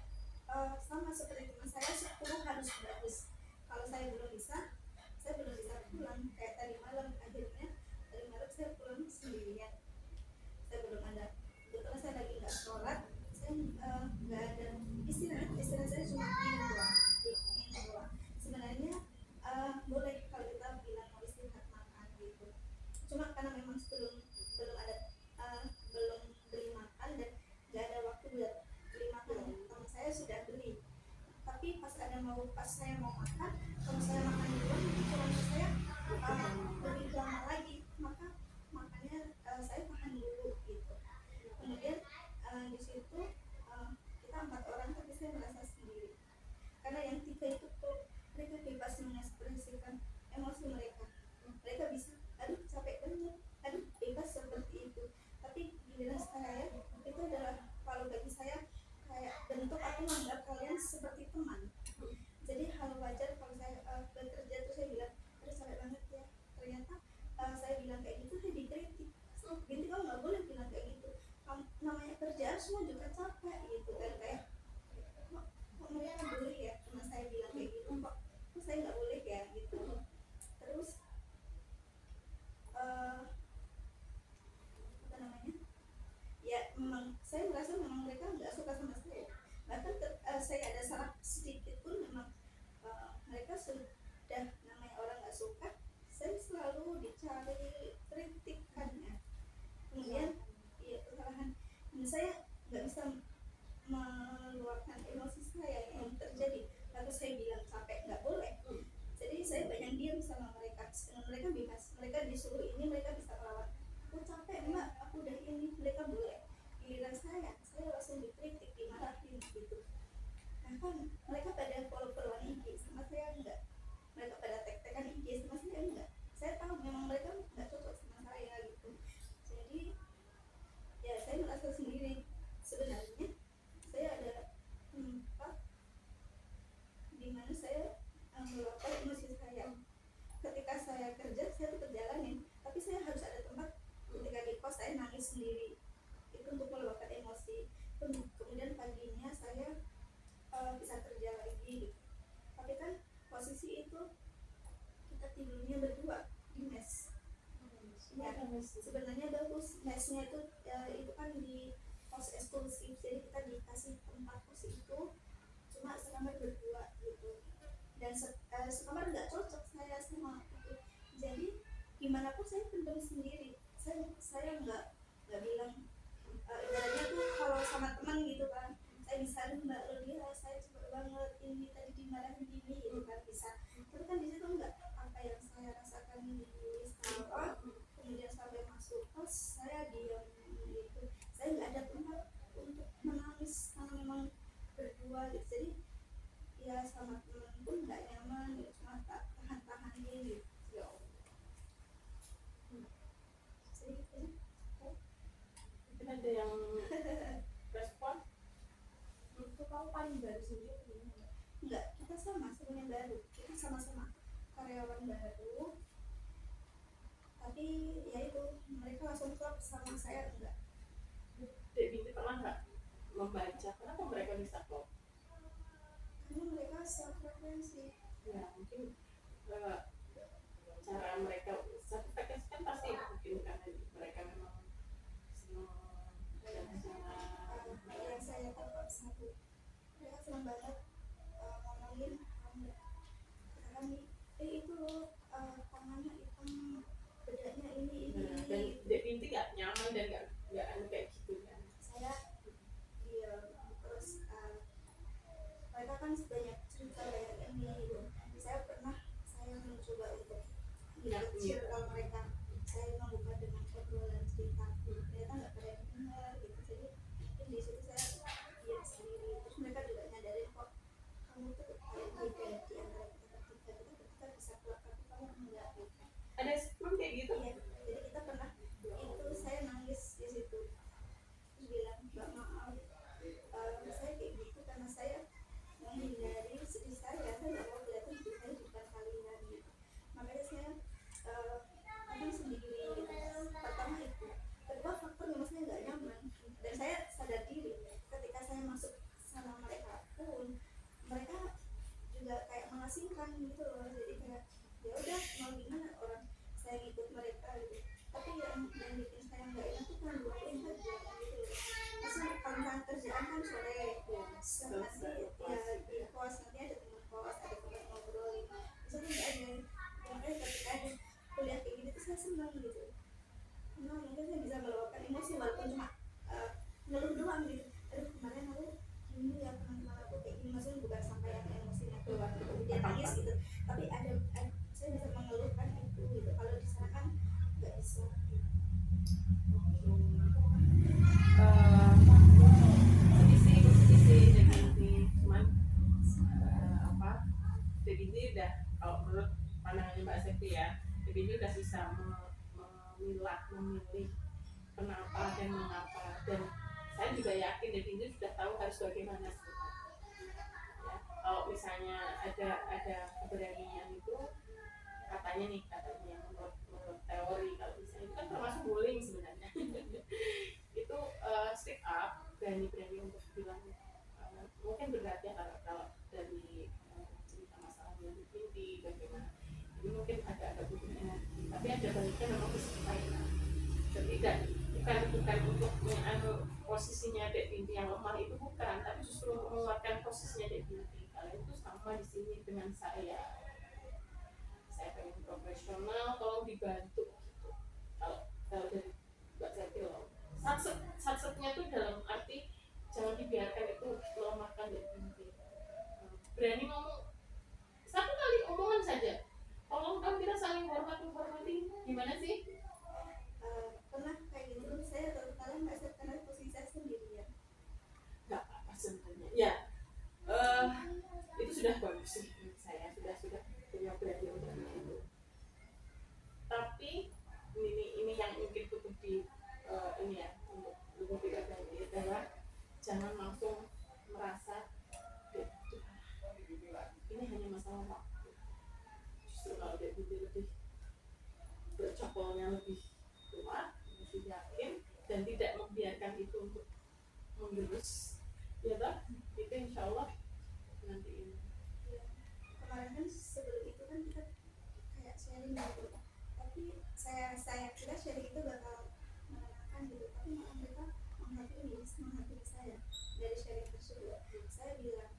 sama seperti teman saya, 10 harus bagus. Kalau saya belum bisa, saya belum bisa pulang. Kayak tadi malam, akhirnya tadi malam saya pulang sendirian. Saya belum ada, kebetulan saya lagi nggak sholat, saya nggak ada istirahat saya cuma minum doang. Sebenarnya boleh kalau kita bilang mau istirahat makan gitu, cuma karena memang belum ada belum beli makan dan nggak ada waktu buat beli makan. Teman saya sudah beli, tapi pas saya mau makan, kalau saya makan duluan teman saya lebih lama lagi, maka makannya saya tahan dulu gitu. Kemudian di situ kita 4 orang, tapi saya merasa sendiri. saya nangis sendiri itu untuk meluapkan emosi. Kemudian paginya saya bisa kerja lagi gitu. Tapi kan posisi itu kita tidurnya berdua di mes. Ya, sebenarnya bagus mesnya itu kan di kos eksklusif, jadi kita dikasih tempat kos itu cuma sekamar berdua gitu, dan sekamar nggak cocok saya sama itu. Jadi gimana pun saya pendem sendiri, saya nggak bilang ibaratnya tuh kalau sama teman gitu kan, saya bisa aduh mbak Rodia saya cepet banget ini tadi dimarahin gini gitu kan bisa. Tapi kan di situ nggak, apa yang saya rasakan di sekolah kemudian sampai masuk kos saya diam gitu, saya nggak ada tempat untuk menangis karena memang berdua gitu. Jadi ya sama teman pun nggak nyaman gitu, cuma tahan gitu. Ya Allah. Jadi gitu. Mungkin ada yang respon. Itu kamu paling baru sendiri gimana? Enggak, kita sama sebenarnya baru, kita sama-sama karyawan baru, tapi ya itu mereka langsung klop sama saya enggak. Dek Binti pernah nggak membaca kenapa mereka bisa klop? Karena mereka self referensi. Ya mungkin cara mereka satu frekuensi kan pasti mungkin karena mereka memang senang dan Yang saya tangkap satu, mereka senang banget ngomongin katakan nih, itu loh tangannya hitam, bedanya ini dan Dek Binti nggak nyaman dan nggak kayak gitu kan. saya diam. Terus mereka kan banyak cerita banyak ini gitu. Saya mencoba untuk ikut circle mereka, saya membuka dengan obrolan cerita, ternyata nggak pada yang dengar gitu. Jadi mungkin di situ saya diam sendiri. Terus mereka juga nyadarin kok kamu tuh kayak beda di antara kita bisa keluar tapi kamu enggak gitu. Ada sebelum kayak gitu. Iya, jadi kita pernah itu saya nangis di situ, terus bilang mbak maaf, saya kayak gitu karena saya menghindari sedih saya nggak mau kelihatan sedih saya di depan kalian gitu. Makanya saya kadang sendiri gitu. Pertama itu, kedua faktor memang saya nggak nyaman, dan saya sadar diri ketika saya masuk sama mereka pun mereka juga kayak mengasingkan gitu loh. Jadi kayak ya udah mau gimana, orang saya ngikut mereka gitu. Tapi yang bikin saya nggak enak tuh kan dua kerja gitu loh. Masih kalau kerjaan kan sore nanti ya di kos, nanti ada teman kos, ada teman ngobrol gitu. Bisa tuh nggak ada. Makanya ketika ada kuliah kayak gitu tuh saya senang gitu. Karena mungkin saya bisa meluapkan emosi walaupun cuma ngeluh doang gitu. Aduh kemarin aku gini ya, teman-teman aku kayak gini, maksudnya bukan sampai yang emosinya keluar kemudian nangis gitu. Tapi ada saya bisa mengeluhkan itu gitu. Kalau di sana kan nggak bisa. Sedisi Dek Binti cuman Dek Binti udah, kalau menurut pandangannya Mbak Septi ya, Dek Binti udah bisa memilih kenapa dan mengapa, dan saya juga yakin Dek Binti sudah tahu harus bagaimana sebenarnya. Ya, kalau misalnya ada keberanian itu katanya menurut teori, kalau misalnya itu kan termasuk bullying sebenarnya. Itu speak up, berani untuk bilang mungkin berat ya kalau dari cerita masalahnya di Binti bagaimana, jadi mungkin agak butuh energi, tapi ada baiknya memang kesampaian. Bukan untuk posisinya Dek Binti yang lemah itu bukan, tapi justru untuk menguatkan posisinya Dek Binti. Kalian itu sama di sini dengan saya pengen profesional, tolong dibantu gitu. Kalau dari Mbak Septi loh, satsetnya tuh dalam arti jangan dibiarkan itu melemahkan Dek Binti. Berani ngomong satu kali omongan saja, tolong kan kita saling hormati gimana sih? Pernah kayak gitu saya terkadang nggak siap karena posisi saya sendirian. Nggak apa-apa sebenarnya ya, itu sudah bagus sih menurut saya, sudah punya berani untuk itu. Tapi ini yang mungkin cukup di ini ya, untuk lebih berani adalah jangan langsung merasa ini hanya masalah waktu. Justru kalau dia lebih bercokolnya lebih kuat, lebih yakin, dan tidak membiarkan itu untuk menggerus, ya toh, itu insya Allah nanti ini. Ya, kemarin kan sebelum itu kan kita kayak sharing gitu, tapi saya kira sharing itu bakal menenangkan gitu, tapi malah mereka menghakimi saya dari sharing tersebut. Saya bilang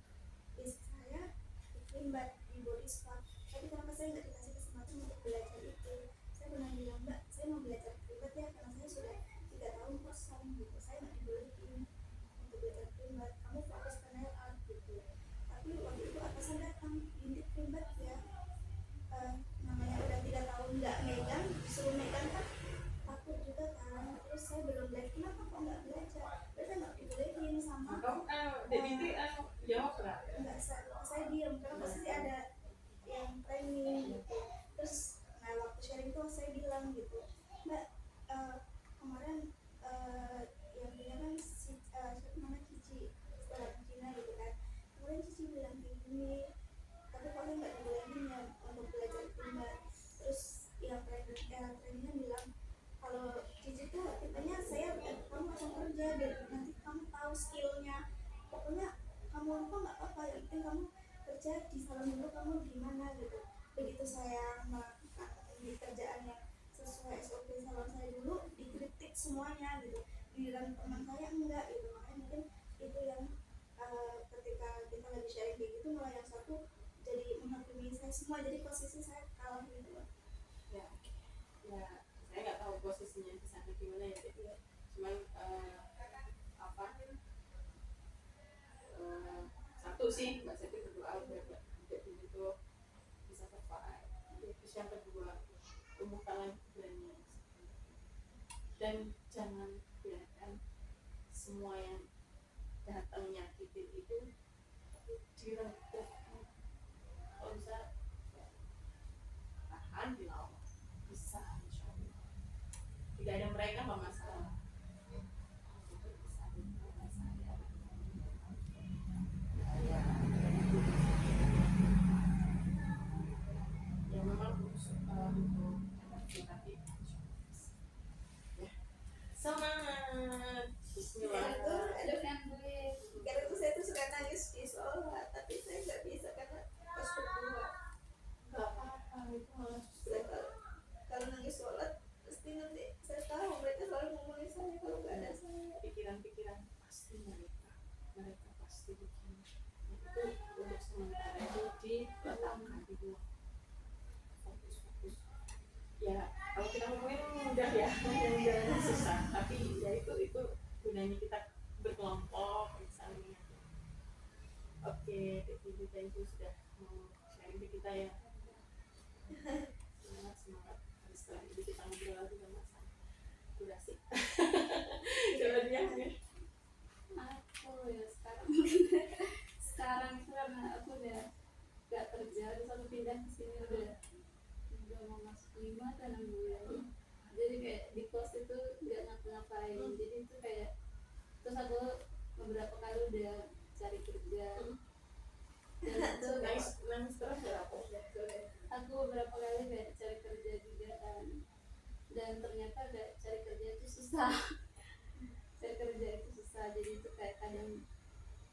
istri saya iklimbat di body spa, tapi kenapa saya nggak dikasih kesempatan untuk belajar itu? Saya pernah bilang, Mbak, saya mau belajar iklimbat ya, karena saya sudah 3 tahun kosong gitu, saya nggak dibolehin untuk belajar iklimbat, kamu fokus ke nail art gitu. Tapi waktu itu atasan datang, intip iklimbat ya, namanya udah 3 tahun nggak megang, disuruh megang kan takut juga kan. Terus saya belum belajar, kenapa kok nggak belajar? Berarti nggak dibolehin sama Kamu Debbie jawab nggak? enggak, saya diam karena pasti ada yang training gitu. Terus nah waktu sharing tuh saya bilang gitu, Mbak, kemarin yang punya kan siapa namanya Cici, orang Cina gitu kan, kemarin Cici bilang kayak gini, tapi kok saya nggak dibolehin ya untuk belajar itu Mbak. Terus yang trainingnya bilang kalau Cici tuh tipenya saya kamu langsung kerja biar nanti kamu tahu skillnya, pokoknya kamu lupa nggak apa-apa, yang penting kamu kerja di salon dulu, kamu gimana gitu. Begitu saya melakukan di kerjaan yang sesuai SOP salon saya dulu, dikritik semuanya gitu, giliran teman saya enggak gitu. Makanya mungkin itu yang ketika kita lagi sharing kayak gitu, malah yang satu jadi menghakimi saya semua, jadi posisi saya kalah gitu loh. Ya, saya nggak tahu posisinya di sana gimana ya, jadi cuman satu sih Mbak Seti berdoa biar Debbie itu bisa survive. Terus yang kedua, tumbuhkanlah keberanian dan jangan biarkan semua yang datang nyakitin itu direngkuh. Kalau bisa tahan di Allah, bisa insya Allah. Tidak ada mereka nggak masalah. Ya memang untuk tapi ya semangat. Bismillah. Ada kan gue, karena itu saya tuh suka nangis di sholat, tapi saya nggak bisa karena pas berdua. Nggak apa-apa, itu malah Saya kalau nangis sholat pasti nanti saya tahu mereka selalu ngomongin saya kalau nggak ada saya. pikiran-pikiran pasti mereka pasti begini. Itu untuk sementara itu diletakkan di luar. Fokus. Ya kalau kita ngomongin mudah ya, mudah susah. Tapi ya itu gunanya kita berkelompok misalnya. Oke, thank you sudah mau sharing ke kita ya. Semangat. Setelah ini kita ngobrol lagi sama durasi. Coba dia. Aku ya sekarang itu karena aku udah gak kerja, terus aku pindah ke sini udah mau masuk 5 atau 6 bulan. Jadi kayak di kos itu gak ngapa-ngapain, jadi itu kayak terus aku beberapa kali udah cari kerja dan itu Nangis terus ya apa? aku beberapa kali kayak cari kerja juga kan, dan ternyata kayak cari kerja itu susah. Cari kerja itu susah, jadi itu kayak kadang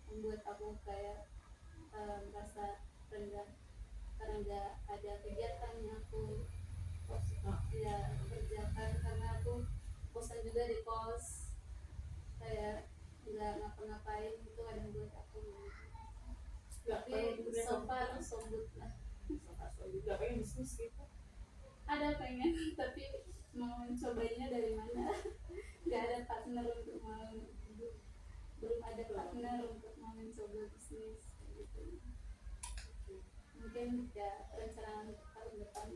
membuat aku kayak merasa rendah karena nggak ada kegiatan yang aku ya kerjakan, karena aku bosan juga di kos, kayak nggak ngapa-ngapain, itu ada yang buat aku tapi so far so good lah. Nggak pengen bisnis gitu. Ada pengen tapi mau mencobanya dari mana. Nggak ada partner untuk mau, belum ada partner untuk mau mencoba bisnis gitu. Mungkin ya rencana tahun depan.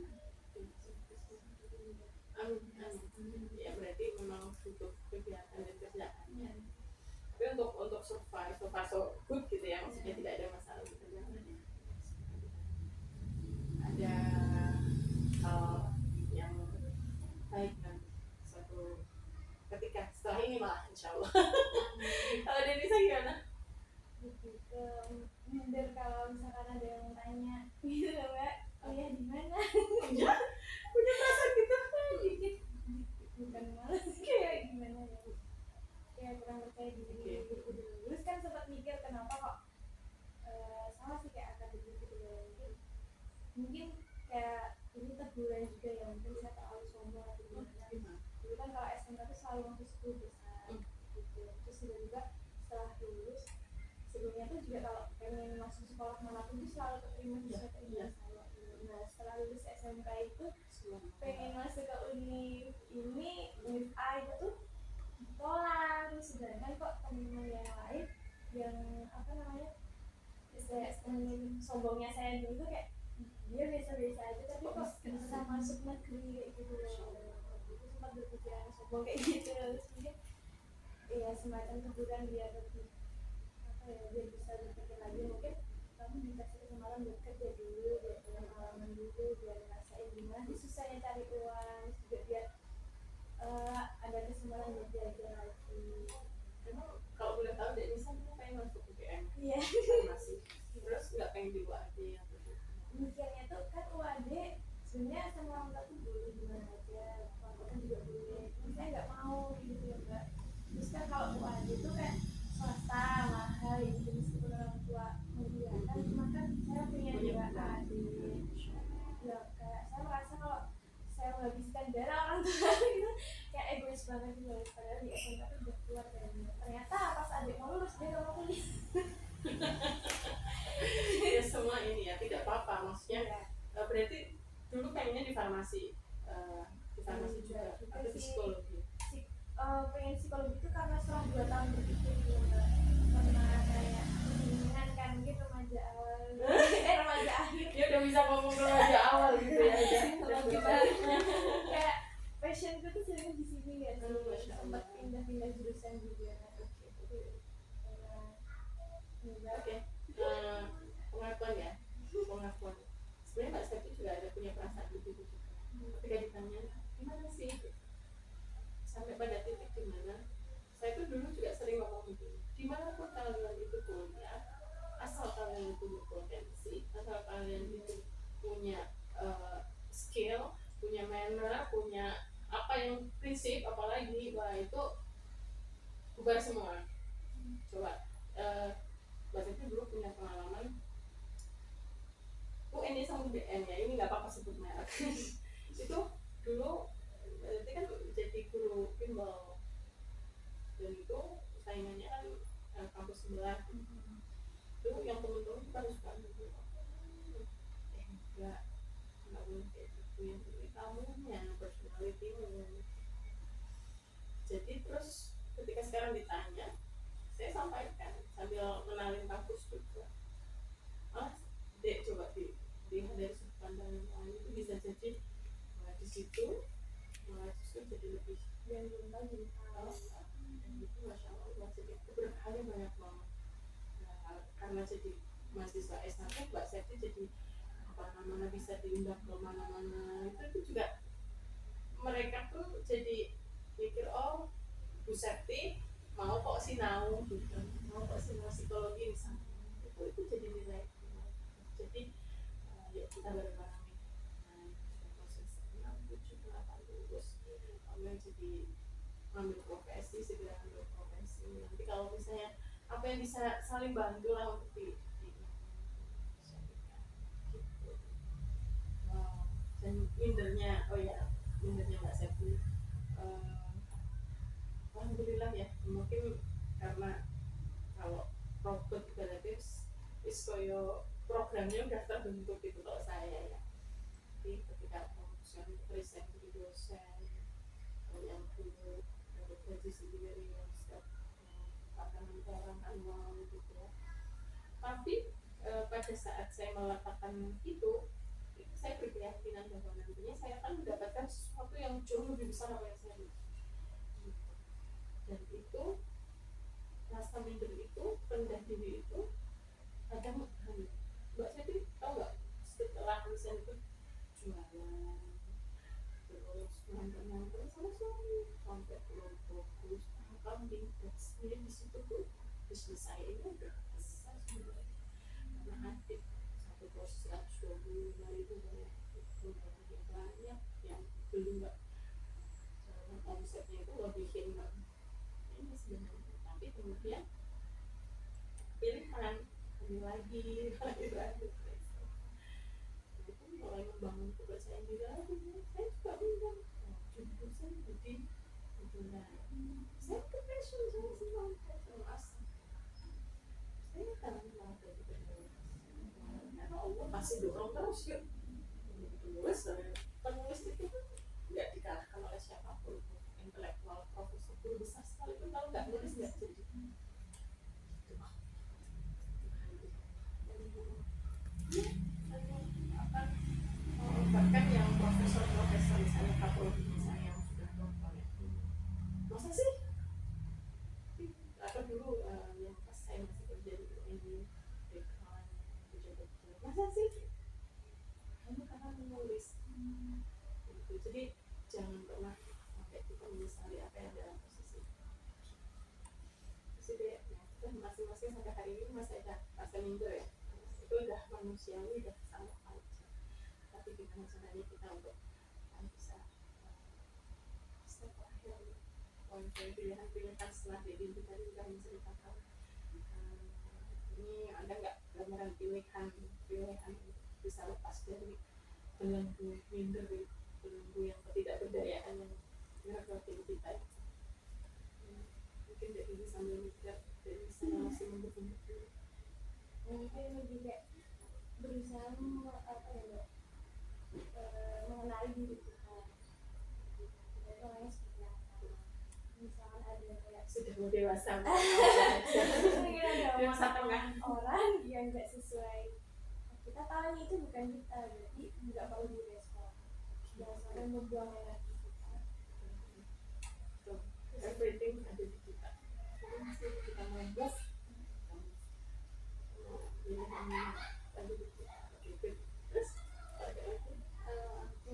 Amin. Ya berarti memang butuh kegiatan dan kerjaan. Tapi untuk survive so good gitu ya, maksudnya tidak ada masalah gitu. Ada hal yang baik dan suatu ketika setelah ini malah insya Allah. Kalau Denisa gimana? Minder kalau misalkan ada yang tanya gitu loh Mbak, kuliah di mana? Punya perasaan gitu. Dikit bukan malas kayak gimana ya, selalu masuk 10 besar gitu. Terus juga setelah lulus sebelumnya tuh juga kalau pengen masuk sekolah manapun tuh selalu keterima terima selalu. Nah setelah lulus SMK itu pengen masuk ke uni ini UNIF-A itu tuh ditolak. Terus sedangkan kok teman-teman yang lain yang apa namanya saya sombongnya saya dulu tuh kayak dia biasa-biasa aja tapi kok bisa masuk negeri kayak gitu loh. Itu sempat berpikiran sombong kayak gitu. Terus mungkin ya semacam teguran biar lebih apa ya biar bisa berpikir lagi mungkin kamu dikasih kesempatan buat kerja dulu biar punya pengalaman dulu biar ngerasain gimana sih susahnya cari uang terus juga biar ada kesempatan buat belajar lagi. Emang kalau boleh tahu deh Nisa dulu pengen masuk UGM Iya. masih terus nggak pengen di UAD atau Mikirnya tuh kan UAD sebenarnya sama orang tua tuh boleh gimana aja orang tua kan juga boleh tapi saya nggak mau gitu ya mbak. Terus kan kalau UAD tuh kayak swasta mahal gitu meskipun orang tua membiarkan cuma kan saya punya UAD ya kayak saya merasa kalau saya menghabiskan darah orang tua gitu kayak egois banget gitu padahal di SMK tuh udah keluar dari ternyata pas adik mau lulus dia nggak mau kuliah. ya semua ini ya tidak apa-apa maksudnya berarti dulu pengennya di farmasi juga atau di psikologi pengen psikologi itu karena setelah 2 tahun berpikir gitu mbak karena kayak keinginan kan mungkin remaja awal remaja akhir dia udah bisa ngomong remaja awal gitu ya kayak passionku tuh sering di sini ya Masya Allah. sempat pindah-pindah jurusan juga Oke, pengakuan ya, pengakuan. Sebenarnya Mbak Septi juga ada punya perasaan begitu juga. Ketika ditanya, gimana sih? Sampai pada titik dimana, saya tuh dulu juga sering ngomong gitu. Dimanapun kalian itu kuliah, asal kalian itu berpotensi, asal kalian itu punya skill, punya manner, punya apa yang prinsip, apalagi, wah itu bubar semua. Coba. Mbak Septi dulu punya pengalaman ini sama UGM ya, ini nggak apa-apa sebut merek itu dulu berarti kan jadi guru bimbel dan itu saingannya kan kampus sebelah itu yang temen-temen kita harus suka gitu enggak boleh kayak gitu yang kamunya personality-mu. Jadi terus ketika sekarang ditanya saya sampaikan sambil kenalin kampus juga dek coba dilihat dari sudut pandang yang lain itu bisa jadi di situ justru jadi lebih yang belum tahu jadi tahu dan itu Masya Allah jadi keberkahannya banyak banget karena jadi mahasiswa S1 Mbak Septi jadi mana bisa diundang ke mana-mana itu juga mereka tuh jadi mikir oh Bu Septi mau kok sinau gitu mau kok sinau psikologi misalnya itu jadi nilai jadi ya kita bareng-bareng proses 6-7-8 lulus ambil jadi ambil profesi segera ambil profesi nanti kalau misalnya apa yang bisa saling bantu lah untuk di gitu. Dan mindernya mindernya Mbak Septi alhamdulillah ya mungkin karena kalau robot berarti koyo programnya udah terbentuk gitu kalau saya ya jadi ketika memutuskan resign jadi dosen yang dulu dapat gaji sendiri yang setiap makanan barang anual gitu ya tapi pada saat saya meletakkan itu saya berkeyakinan bahwa nantinya saya akan mendapatkan sesuatu yang jauh lebih besar apa yang saya miliki dan itu rasa minder itu rendah diri itu kadang Mbak Septi tahu nggak setelah resign itu jualan terus nonton sama suami sampai pulang fokus kambing dan sebenarnya di situ tuh bisnis saya ini udah besar sebenarnya karena adik satu proses 125.000 banyak itu banyak yang belum nggak omsetnya itu lebihin ini sebenarnya tapi kemudian pilihan lagi itu mulai membangun kepercayaan diri lagi saya juga bilang jujur saya jadi masih dorong terus yuk penulis penulis itu nggak dikalahkan oleh siapapun, intelektual profesor guru besar sekalipun kalau nggak nulis nggak jadi. Bahkan yang profesor misalnya Prodi misalnya yang sudah doktor ya, masa sih atau dulu yang pas saya masih kerja di UNY di kalangan pejabat, masa sih hanya karena menulis gitu. Jadi jangan pernah sampai kita menyesali apa yang dalam posisi deh. Nah, kita masing-masing sampai hari ini masih ada rasa minder ya, itu udah manusiawi, udah sama aja. Tapi gimana caranya kita untuk bisa step akhir poin-poin pilihan-pilihan setelah jadi itu tadi kita menceritakan ini ada nggak gambaran pilihan bisa lepas dari belenggu minder, belenggu yang ketidakberdayaan yang ngerepotin kita. Mungkin dari ini sambil mikir dari sana masih mendukung. Mungkin lebih kayak berusaha mengenali diri kita orangnya seperti apa. Misalkan ada kayak Sudah mau dewasa mungkin ada dewasa tengah orang yang nggak sesuai kita tahu itu bukan kita, jadi nggak perlu direspon, jangan sampai membuang energi kita. Everything ada di kita. Jadi kita mau move pilihannya ada di kita. Terus ada itu aku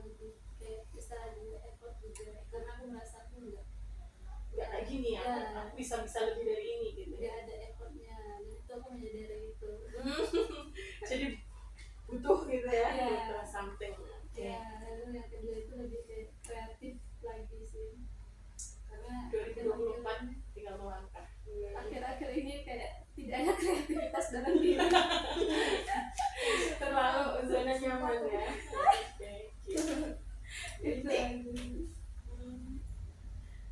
lebih kayak bisa ada effort juga karena aku merasa aku nggak nggak kayak gini ya, aku bisa lebih dari ini gitu nggak ya. ada effortnya, dan itu aku menyadari itu. Jadi butuh gitu ya, Iya. butuh something. Ya, lalu yang kedua itu lebih kayak kreatif lagi sih, karena 2024 tinggal melangkah. akhir-akhir ini kayak tidak ada kreativitas dalam diri. Terlalu zona nyaman ya. Oke, gitu. Itu aja.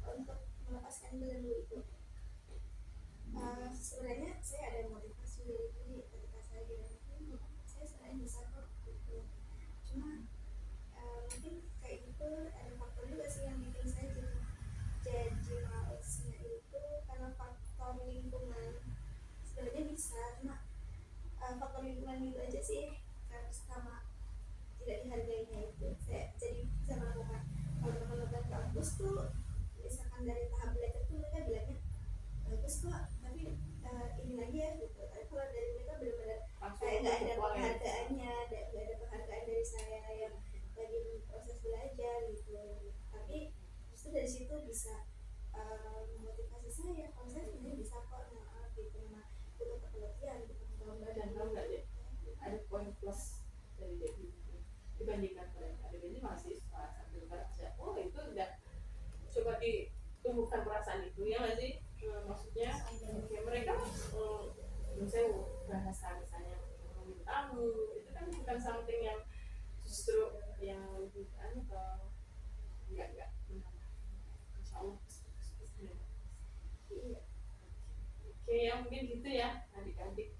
Untuk melepaskan belenggu itu sebenarnya saya ada motivasi dari diri ketika saya bilang saya sebenarnya bisa kok gitu, cuma mungkin kayak gitu ada faktor juga sih yang bikin saya jadi malesnya itu karena faktor lingkungan. Sebenarnya bisa, cuma faktor lingkungan itu aja sih karena sama tidak dihargainya itu saya jadi bisa melakukan. Kalau teman-teman kampus tuh misalkan dari tahap belajar tuh mereka bilangnya bagus kok, tapi ini lagi ya gitu. Tapi kalau dari mereka benar-benar kayak nggak ada penghargaannya, nggak ada penghargaan dari saya yang lagi proses belajar gitu. Tapi justru dari situ bisa memotivasi saya kalau saya sebenarnya bisa kok, nah gitu. Nah butuh penelitian, butuh pengembangan. Dan tahu nggak deh, ada poin plus dari Debbie dibandingkan mereka. Debbie ini mahasiswa sambil kerja. Oh itu udah coba ditumbuhkan perasaan itu ya nggak sih? Maksudnya ya mereka misalnya bahasa misalnya ngomongin tamu itu kan bukan something yang justru yang lebih atau enggak insya Allah. Iya. Oke ya mungkin gitu ya adik-adik.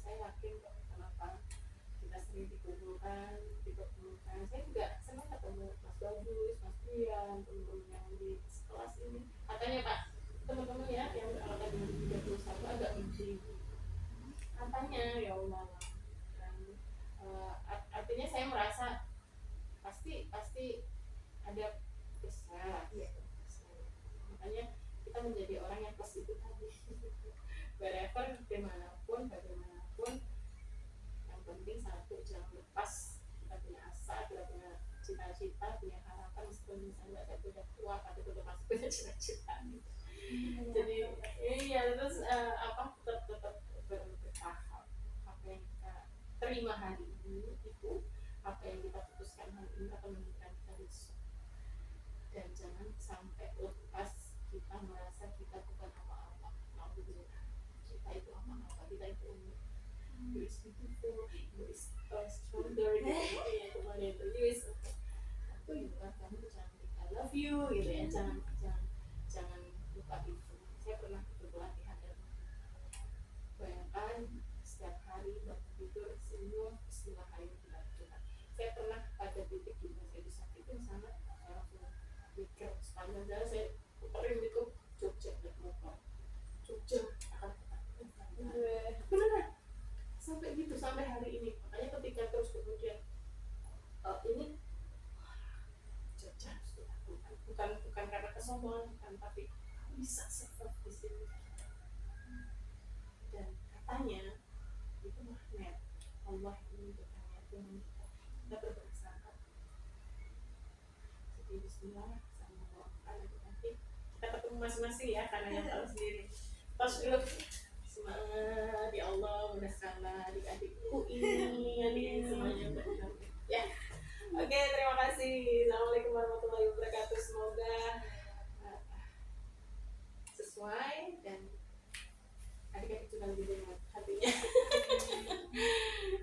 Saya yakin kok kenapa kita sering dikumpulkan. Saya juga senang ketemu Mas Bagus, Mas Brian, teman-teman yang di kelas ini. Katanya Pak, teman-teman ya yang angkatan 2031 agak penting. Katanya ya Allah. Dan artinya saya merasa pasti ada plusnya. Iya. Makanya kita menjadi orang yang plus itu tadi. Wherever bagaimanapun yang penting satu jangan lepas kita punya asa, kita punya cita-cita, punya harapan meskipun misalnya saya sudah tua tapi tetap masih punya cita-cita gitu. Jadi iya terus tetap bertahap. Apa yang kita terima hari ini itu apa yang kita putuskan hari ini akan menentukan kita besok. Dan jangan sampai lepas kita merasa kita bukan apa-apa. Alhamdulillah kita itu apa-apa, kita itu unik. You is beautiful, you is stronger gitu ya kemarin itu you is aku juga kamu cantik, I love you gitu ya. Jangan lupa itu. Saya pernah ikut pelatihan dan bayangkan setiap hari bangun tidur semua Bismillahirrahmanirrahim. Saya pernah pada titik di mana saya disakitin sangat, saya langsung mikir sepanjang jalan saya puterin itu Jogja naik motor, Jogja akan beneran sampai gitu sampai hari ini. Makanya ketika terus kemudian ini Jogja harus dilakukan, bukan karena kesombongan, bukan, tapi aku bisa survive di sini. Dan katanya itu magnet Allah yang menunjukkannya, Tuhan kita berbangsa. Jadi Bismillah sama doakan nanti kita ketemu masing-masing ya, karena yang tahu sendiri. Tos dulu semangat ya Allah, mudahkanlah adik-adikku ini semuanya benar ya. Oke, terima kasih. Assalamualaikum warahmatullahi wabarakatuh. Semoga sesuai